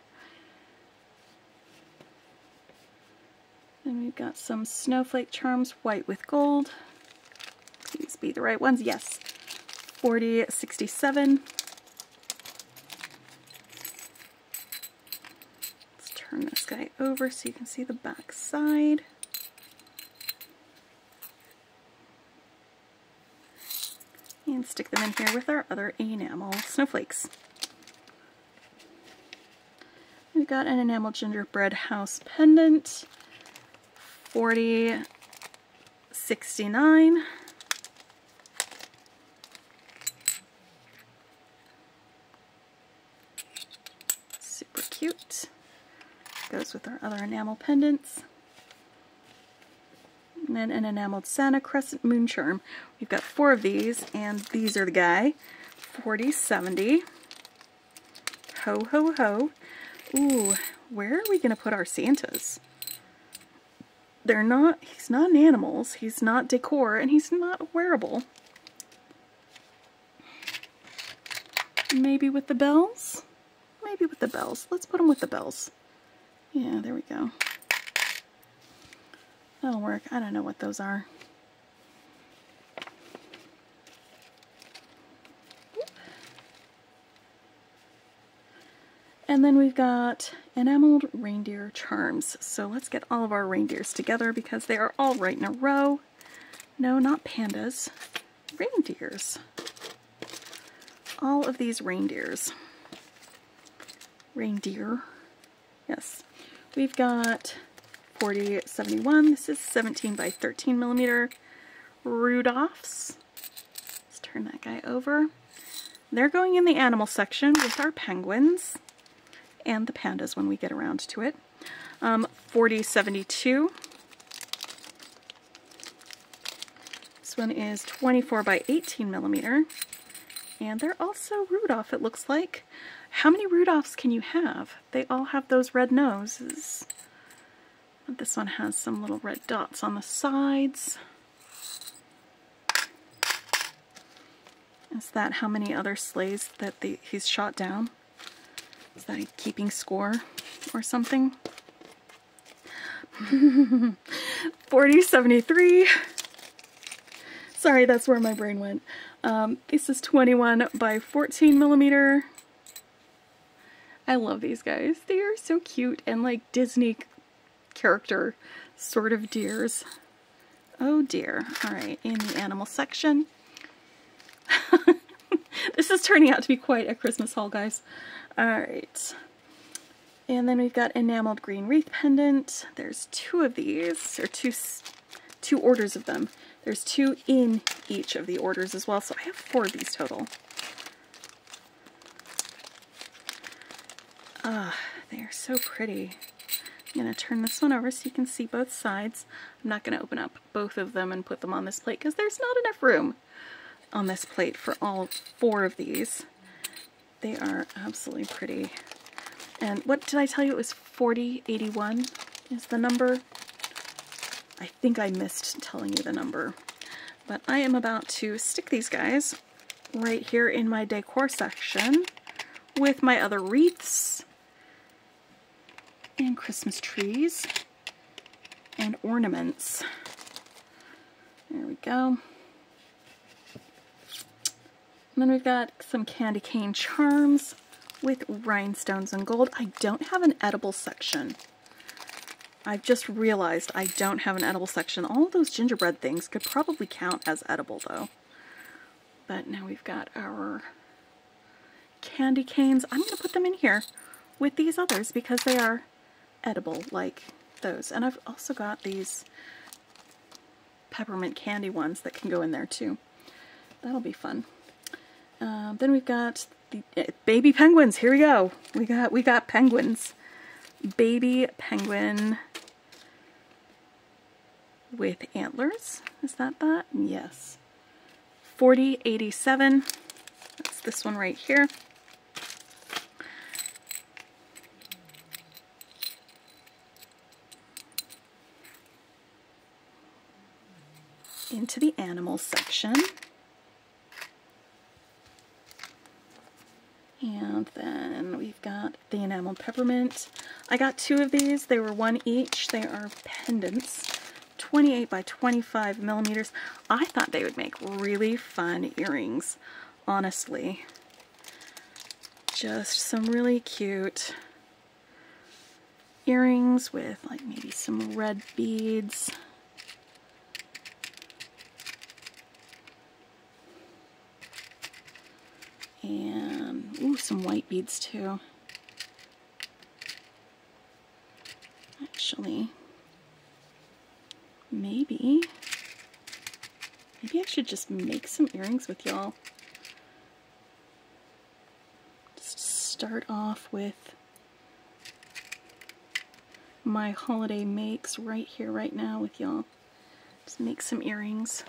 Speaker 1: And we've got some snowflake charms, white with gold. Please be the right ones. Yes. $40.67. Let's turn this guy over so you can see the back side. And stick them in here with our other enamel snowflakes. We've got an enamel gingerbread house pendant. $40.69. Super cute. Goes with our other enamel pendants. And then an enameled Santa crescent moon charm. We've got 4 of these, and these are the guy. $40.70. Ho, ho, ho. Ooh, where are we going to put our Santas? He's not an animals, he's not decor, and he's not wearable. Maybe with the bells? Maybe with the bells. Let's put them with the bells. Yeah, there we go. That'll work. I don't know what those are. And then we've got enameled reindeer charms. So let's get all of our reindeers together because they are all right in a row. No, not pandas. Reindeers. All of these reindeers. Reindeer. Yes. We've got 4071. This is 17 by 13 millimeter. Rudolphs. Let's turn that guy over. They're going in the animal section with our penguins and the pandas when we get around to it. 4072. This one is 24 by 18 millimeter. And they're also Rudolph, it looks like. How many Rudolphs can you have? They all have those red noses. This one has some little red dots on the sides. Is that how many other sleighs that he's shot down? Is that a keeping score or something? 4073. Sorry, that's where my brain went. This is 21 by 14 millimeter. I love these guys. They are so cute and like Disney character sort of deers. Oh dear. Alright, in the animal section. This is turning out to be quite a Christmas haul, guys. Alright. And then we've got enameled green wreath pendant. There's two of these, or two orders of them. There's two in each of the orders as well, so I have 4 of these total. They are so pretty. I'm going to turn this one over so you can see both sides. I'm not going to open up both of them and put them on this plate because there's not enough room on this plate for all 4 of these. They are absolutely pretty. And what did I tell you? It was 4081 is the number. I think I missed telling you the number. But I am about to stick these guys right here in my decor section with my other wreaths and Christmas trees and ornaments. There we go. And then we've got some candy cane charms with rhinestones and gold. I don't have an edible section. I've just realized I don't have an edible section. All of those gingerbread things could probably count as edible though. But now we've got our candy canes. I'm going to put them in here with these others because they are edible like those. And I've also got these peppermint candy ones that can go in there too. That'll be fun. Then we've got the baby penguins. Here we go. We got penguins. Baby penguin with antlers. Is that? Yes. 4087. That's this one right here. Into the animal section. And then we've got the enameled peppermint. I got 2 of these. They were 1 each. They are pendants. 28 by 25 millimeters. I thought they would make really fun earrings, honestly. Just some really cute earrings with like maybe some red beads. And, ooh, some white beads too. Actually, maybe I should just make some earrings with y'all. Just start off with my holiday makes right here, right now with y'all. Just make some earrings.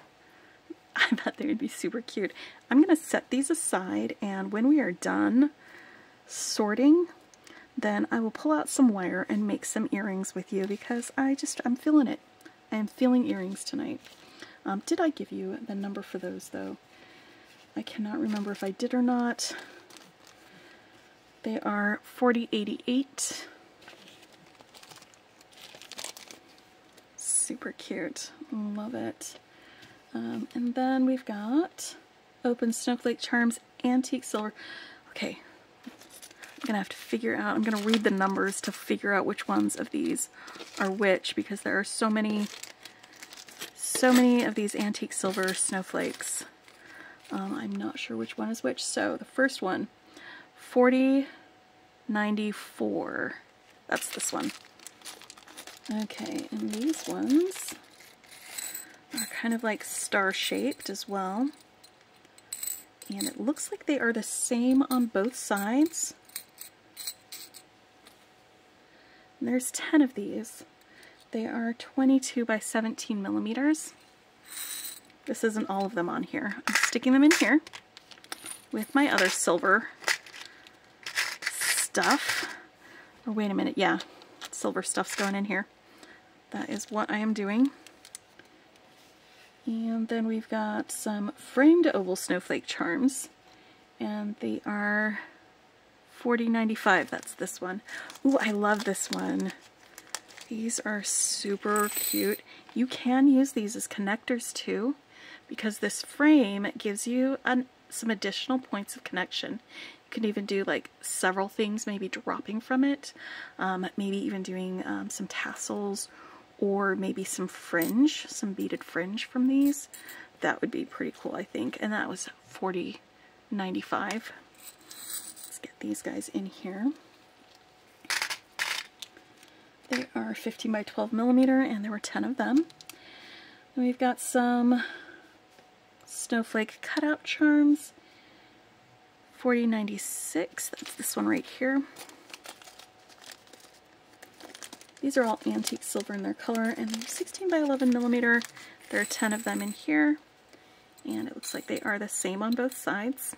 Speaker 1: I bet they would be super cute. I'm going to set these aside, and when we are done sorting, then I will pull out some wire and make some earrings with you because I'm feeling it. I am feeling earrings tonight. Did I give you the number for those though? I cannot remember if I did or not. They are 4088. Super cute. Love it. And then we've got Open Snowflake Charms Antique Silver. Okay, gonna have to figure out, I'm gonna read the numbers to figure out which ones of these are which, because there are so many of these antique silver snowflakes. I'm not sure which one is which. So the first one, 4094. That's this one. Okay, and these ones are kind of like star-shaped as well. And it looks like they are the same on both sides. And there's 10 of these. They are 22 by 17 millimeters. This isn't all of them on here. I'm sticking them in here with my other silver stuff. Or wait a minute, yeah, silver stuff's going in here. That is what I am doing. And then we've got some framed oval snowflake charms, and they are $40.95. That's this one. Ooh, I love this one. These are super cute. You can use these as connectors too, because this frame gives you some additional points of connection. You can even do like several things, maybe dropping from it, maybe even doing some tassels, or maybe some fringe, some beaded fringe from these. That would be pretty cool, I think. And that was $40.95. Let's get these guys in here. They are 15 by 12 millimeter, and there were 10 of them. And we've got some snowflake cutout charms, $40.96. That's this one right here. These are all antique silver in their color, and they're 16 by 11 millimeter. There are 10 of them in here, and it looks like they are the same on both sides.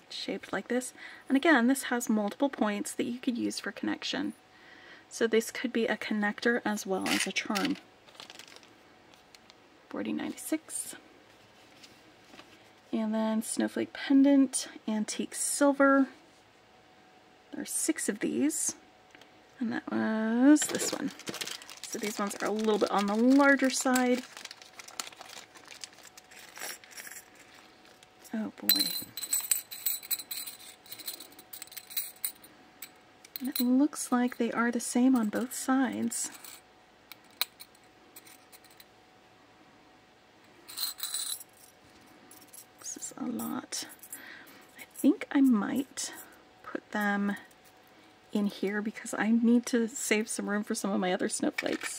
Speaker 1: Shaped like this. And again, this has multiple points that you could use for connection. So this could be a connector as well as a charm. $40.96. And then snowflake pendant, antique silver. There are 6 of these. And that was this one. So these ones are a little bit on the larger side. Oh boy. And it looks like they are the same on both sides. This is a lot. I think I might put them in here because I need to save some room for some of my other snowflakes.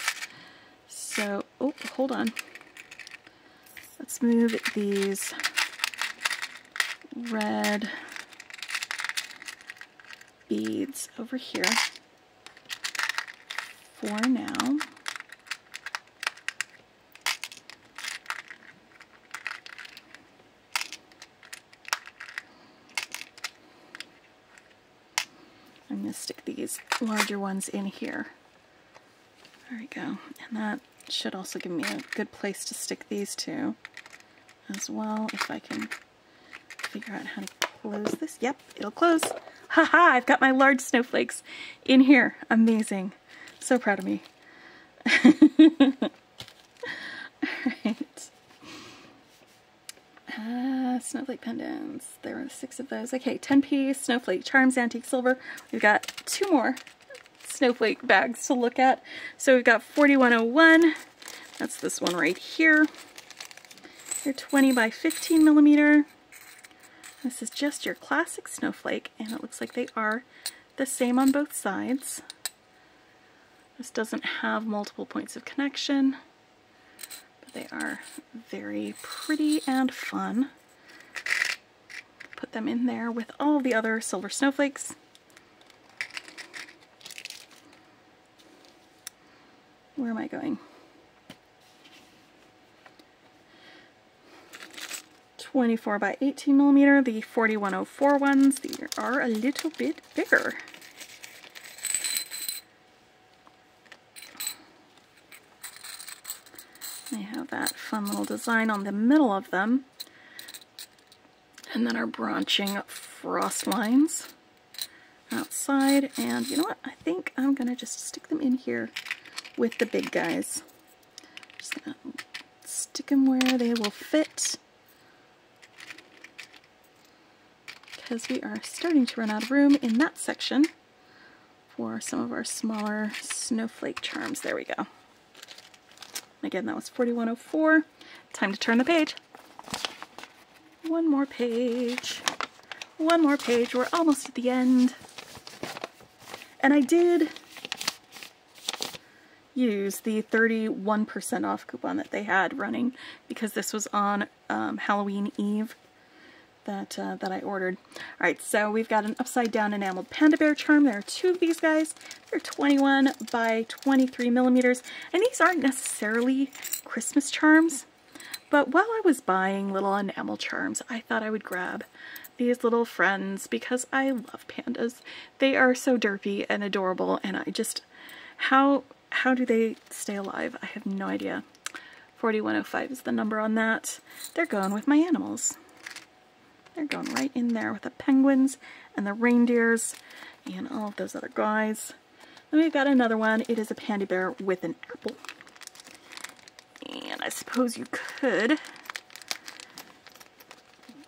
Speaker 1: So, oh, hold on. Let's move these red beads over here for now. I'm going to stick these larger ones in here. There we go. And that should also give me a good place to stick these two as well, if I can figure out how to close this. Yep, it'll close. Haha, I've got my large snowflakes in here. Amazing. So proud of me. Alright. Snowflake pendants. There were 6 of those. Okay, 10-piece snowflake charms, antique silver. We've got 2 more snowflake bags to look at. So we've got 4101. That's this one right here. They're 20 by 15 millimeter. This is just your classic snowflake, and it looks like they are the same on both sides. This doesn't have multiple points of connection, but they are very pretty and fun. Put them in there with all the other silver snowflakes. Where am I going? 24 by 18 millimeter, the 4104 ones. These are a little bit bigger. They have that fun little design on the middle of them. And then our branching frost lines outside. And you know what? I think I'm going to just stick them in here with the big guys. Just going to stick them where they will fit. because we are starting to run out of room in that section for some of our smaller snowflake charms. There we go. Again, that was 4104. Time to turn the page. One more page. One more page. We're almost at the end. And I did use the 31% off coupon that they had running because this was on Halloween Eve that I ordered. Alright, so we've got an upside down enameled panda bear charm. There are two of these guys. They're 21 by 23 millimeters, and these aren't necessarily Christmas charms, but while I was buying little enamel charms, I thought I would grab these little friends because I love pandas. They are so derpy and adorable, and I just, how do they stay alive? I have no idea. 4105 is the number on that. They're going with my animals. They're going right in there with the penguins and the reindeers and all of those other guys. Then we've got another one. It is a panda bear with an apple. And I suppose you could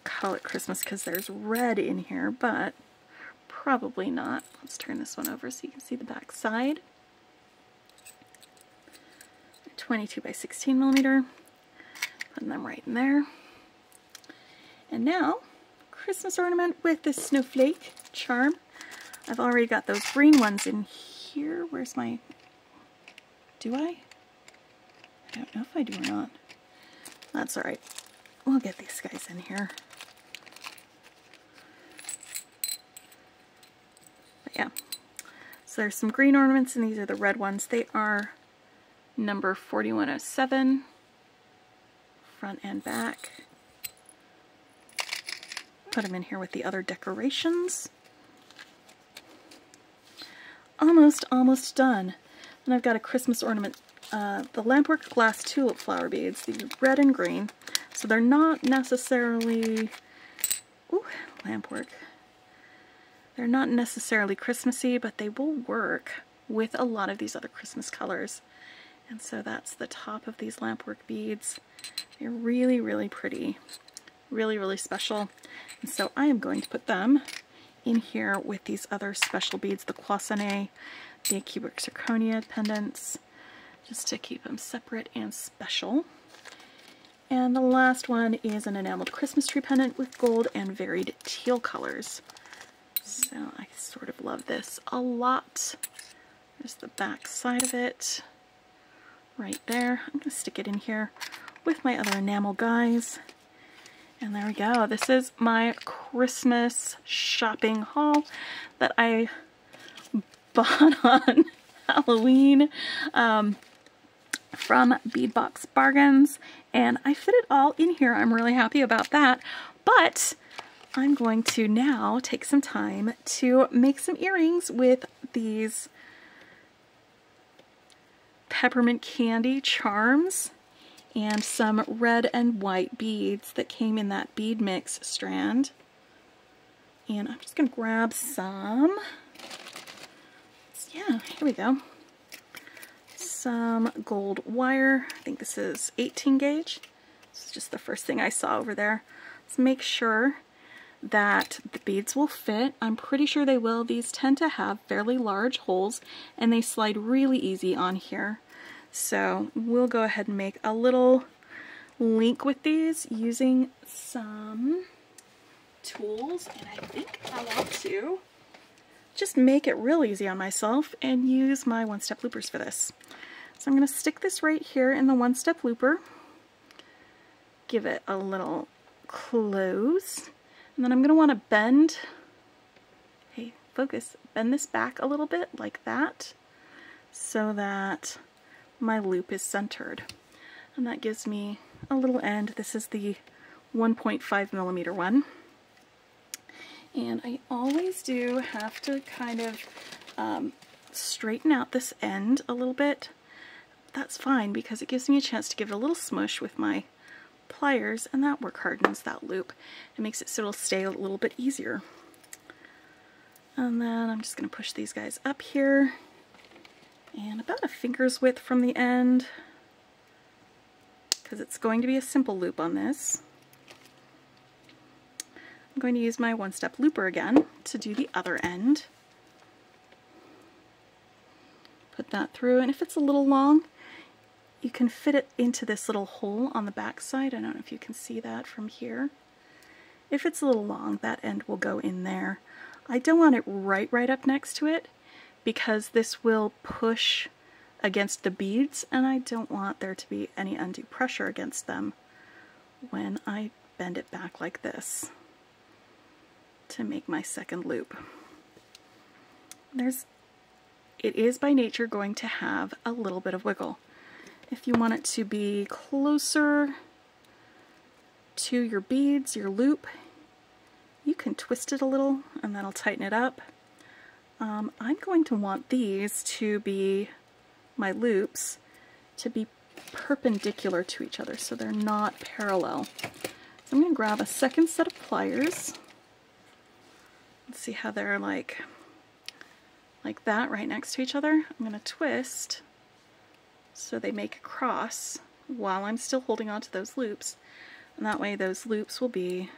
Speaker 1: call it Christmas because there's red in here, but probably not. Let's turn this one over so you can see the back side. 22 by 16 millimeter. Putting them right in there. And now, Christmas ornament with this snowflake charm. I've already got those green ones in here. Where's my... Do I? I don't know if I do or not. That's alright. We'll get these guys in here. But yeah. So there's some green ornaments and these are the red ones. They are number 4107. Front and back. Put them in here with the other decorations. Almost done. And I've got a Christmas ornament, the lampwork glass tulip flower beads, these are red and green. So they're not necessarily, ooh, lampwork. They're not necessarily Christmassy, but they will work with a lot of these other Christmas colors. And so that's the top of these lampwork beads. They're really, really pretty. Really, really special. And so I am going to put them in here with these other special beads, the Cloisonné, the cubic zirconia pendants, just to keep them separate and special. And the last one is an enameled Christmas tree pendant with gold and varied teal colors. So I sort of love this a lot. There's the back side of it right there. I'm going to stick it in here with my other enamel guys. And there we go. This is my Christmas shopping haul that I bought on Halloween from Bead Box Bargains. And I fit it all in here. I'm really happy about that. But I'm going to now take some time to make some earrings with these peppermint candy charms and some red and white beads that came in that bead mix strand. And I'm just going to grab some. Yeah, here we go. Some gold wire. I think this is 18 gauge. This is just the first thing I saw over there. Let's make sure that the beads will fit. I'm pretty sure they will. These tend to have fairly large holes and they slide really easy on here. So we'll go ahead and make a little link with these using some tools, and I think I want to just make it real easy on myself and use my one-step loopers for this. So I'm going to stick this right here in the one-step looper, give it a little close, and then I'm going to want to bend, hey, focus, bend this back a little bit like that so that my loop is centered. And that gives me a little end. This is the 1.5 millimeter one. And I always do have to kind of straighten out this end a little bit. That's fine because it gives me a chance to give it a little smush with my pliers, and that work hardens that loop. It makes it so it'll stay a little bit easier. And then I'm just going to push these guys up here. And about a finger's width from the end, because it's going to be a simple loop on this. I'm going to use my one-step looper again to do the other end. Put that through, and if it's a little long, you can fit it into this little hole on the back side. I don't know if you can see that from here. If it's a little long, that end will go in there. I don't want it right up next to it because this will push against the beads, and I don't want there to be any undue pressure against them when I bend it back like this to make my second loop. It is by nature going to have a little bit of wiggle. If you want it to be closer to your beads, your loop, you can twist it a little and that'll tighten it up. I'm going to want these to be, my loops, to be perpendicular to each other so they're not parallel. So I'm going to grab a second set of pliers. Let's see how they're like that right next to each other. I'm going to twist so they make a cross while I'm still holding on to those loops, and that way those loops will be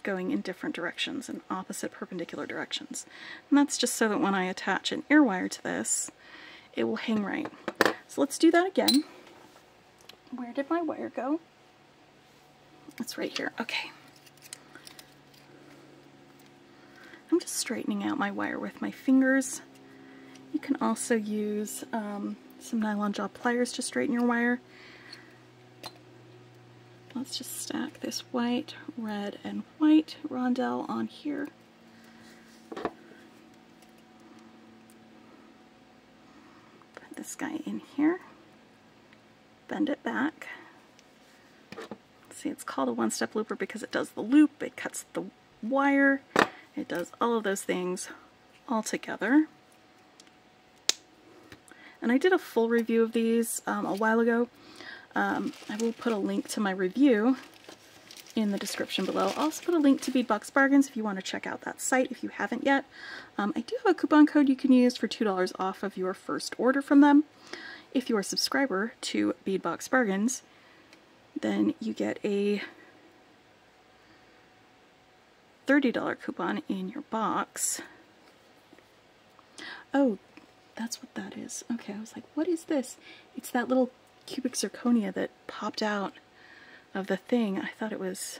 Speaker 1: going in different directions, in opposite perpendicular directions. And that's just so that when I attach an ear wire to this, it will hang right. So let's do that again. Where did my wire go? It's right here. Okay. I'm just straightening out my wire with my fingers. You can also use some nylon jaw pliers to straighten your wire. Let's just stack this white, red, and white rondelle on here. Put this guy in here. Bend it back. See, it's called a one-step looper because it does the loop, it cuts the wire, it does all of those things all together. And I did a full review of these a while ago. I will put a link to my review in the description below. I'll also put a link to Bead Box Bargains if you want to check out that site if you haven't yet. I do have a coupon code you can use for $2 off of your first order from them. If you're a subscriber to Bead Box Bargains, then you get a $30 coupon in your box. Oh, that's what that is. Okay, I was like, what is this? It's that little cubic zirconia that popped out of the thing. I thought it was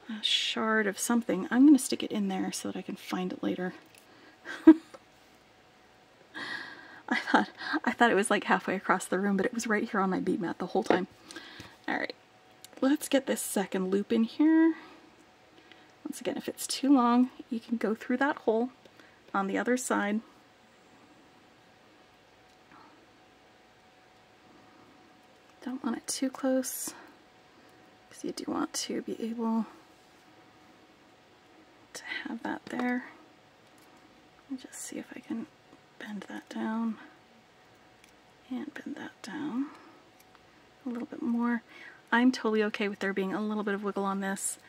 Speaker 1: a shard of something. I'm going to stick it in there so that I can find it later. I thought it was like halfway across the room, but it was right here on my bead mat the whole time. Alright, let's get this second loop in here. Once again, if it's too long, you can go through that hole on the other side. Don't want it too close, because you do want to be able to have that there. Let me just see if I can bend that down and bend that down a little bit more. I'm totally okay with there being a little bit of wiggle on this,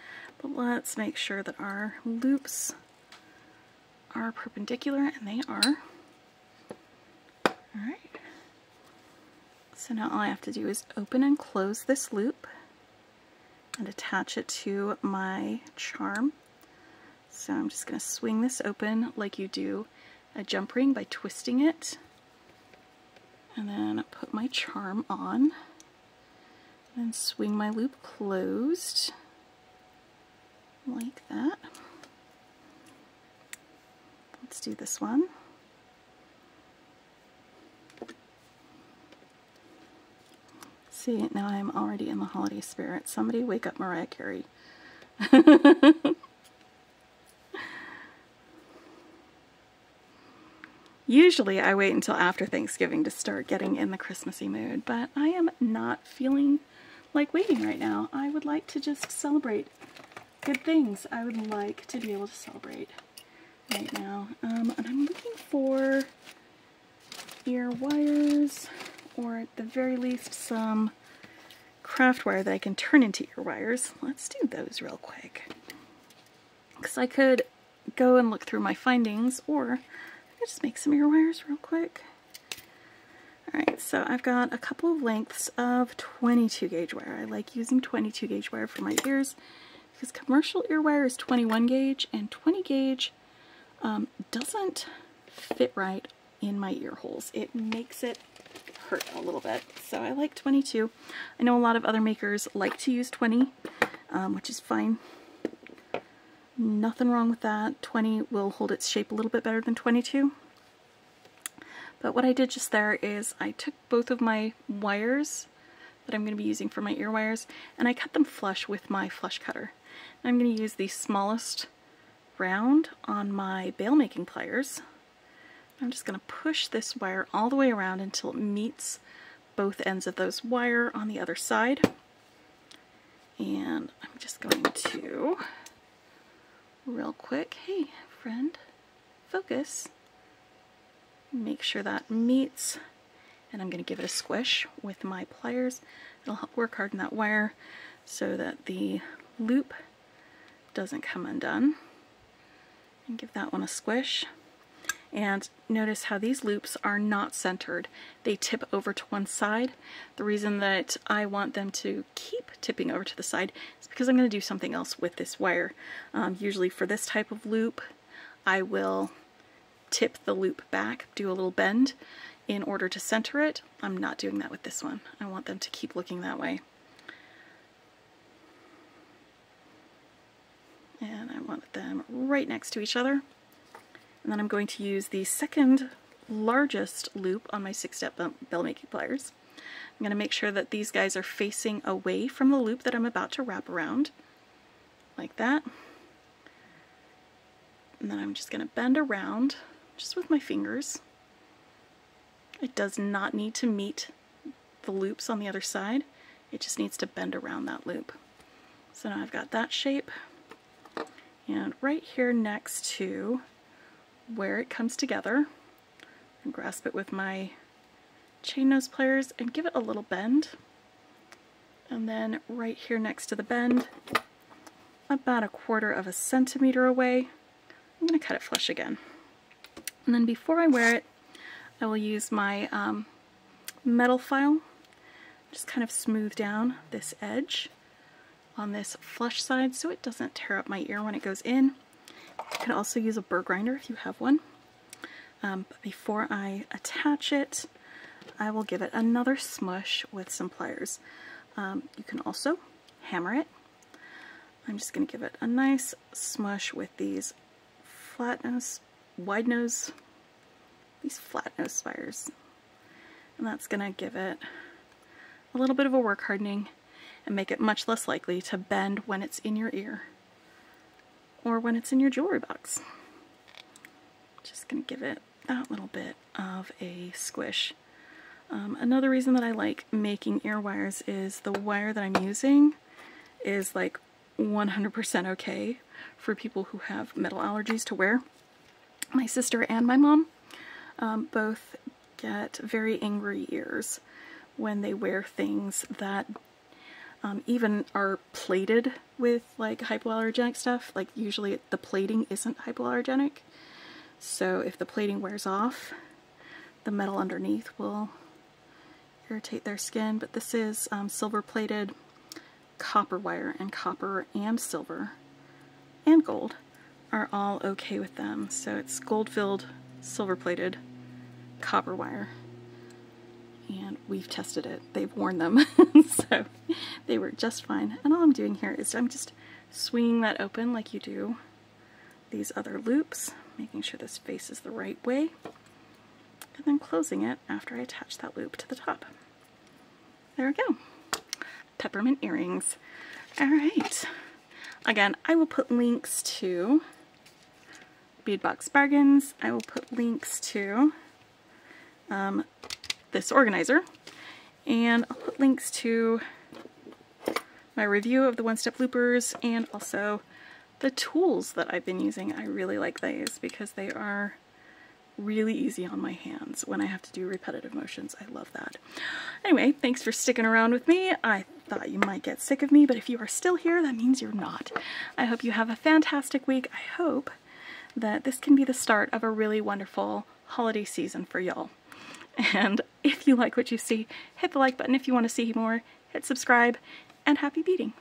Speaker 1: but let's make sure that our loops are perpendicular, and they are. Alright. So now all I have to do is open and close this loop and attach it to my charm. So I'm just going to swing this open like you do a jump ring by twisting it, and then put my charm on, and then swing my loop closed like that. Let's do this one. See, now I'm already in the holiday spirit. Somebody wake up Mariah Carey. Usually I wait until after Thanksgiving to start getting in the Christmassy mood, but I am not feeling like waiting right now. I would like to just celebrate good things. I would like to be able to celebrate right now. And I'm looking for ear wires, or at the very least some craft wire that I can turn into ear wires. Let's do those real quick, because I could go and look through my findings, or I could just make some ear wires real quick. Alright, so I've got a couple of lengths of 22 gauge wire. I like using 22 gauge wire for my ears because commercial ear wire is 21 gauge and 20 gauge doesn't fit right in my ear holes. It makes it hurt a little bit. So I like 22. I know a lot of other makers like to use 20, which is fine. Nothing wrong with that. 20 will hold its shape a little bit better than 22. But what I did just there is I took both of my wires that I'm going to be using for my ear wires and I cut them flush with my flush cutter. And I'm going to use the smallest round on my bail making pliers. I'm just going to push this wire all the way around until it meets both ends of those wire on the other side. And I'm just going to, real quick, hey friend, focus. Make sure that meets, and I'm going to give it a squish with my pliers. It'll help work hard in that wire so that the loop doesn't come undone. And give that one a squish. And notice how these loops are not centered. They tip over to one side. The reason that I want them to keep tipping over to the side is because I'm going to do something else with this wire. Usually for this type of loop, I will tip the loop back, do a little bend in order to center it. I'm not doing that with this one. I want them to keep looking that way. And I want them right next to each other. And then I'm going to use the second largest loop on my 6-step bell making pliers. I'm going to make sure that these guys are facing away from the loop that I'm about to wrap around, like that. And then I'm just going to bend around just with my fingers. It does not need to meet the loops on the other side. It just needs to bend around that loop. So now I've got that shape. And right here next to where it comes together, and grasp it with my chain nose pliers and give it a little bend. And then right here next to the bend, about 1/4 centimeter away, I'm going to cut it flush again. And then before I wear it, I will use my metal file, just kind of smooth down this edge on this flush side so it doesn't tear up my ear when it goes in. You can also use a burr grinder if you have one. But before I attach it, I will give it another smush with some pliers. You can also hammer it. I'm just going to give it a nice smush with these flat nose, wide nose, these flat nose pliers. And that's going to give it a little bit of a work hardening and make it much less likely to bend when it's in your ear or when it's in your jewelry box. Just going to give it that little bit of a squish. Another reason that I like making ear wires is the wire that I'm using is like 100% okay for people who have metal allergies to wear. My sister and my mom both get very angry ears when they wear things that even are plated with like hypoallergenic stuff. Like usually the plating isn't hypoallergenic, so if the plating wears off, the metal underneath will irritate their skin. But this is silver plated copper wire, and copper and silver and gold are all okay with them. So it's gold filled, silver plated copper wire, and we've tested it. They've worn them so they were just fine. And all I'm doing here is I'm just swinging that open like you do these other loops, making sure this faces the right way, and then closing it after I attach that loop to the top. There we go. Peppermint earrings. Alright. Again, I will put links to Bead Box Bargains. I will put links to this organizer, and I'll put links to my review of the one-step loopers and also the tools that I've been using. I really like these because they are really easy on my hands when I have to do repetitive motions. I love that. Anyway, thanks for sticking around with me. I thought you might get sick of me, but if you are still here, that means you're not. I hope you have a fantastic week. I hope that this can be the start of a really wonderful holiday season for y'all. And if you like what you see, hit the like button. If you want to see more, hit subscribe, and happy beading.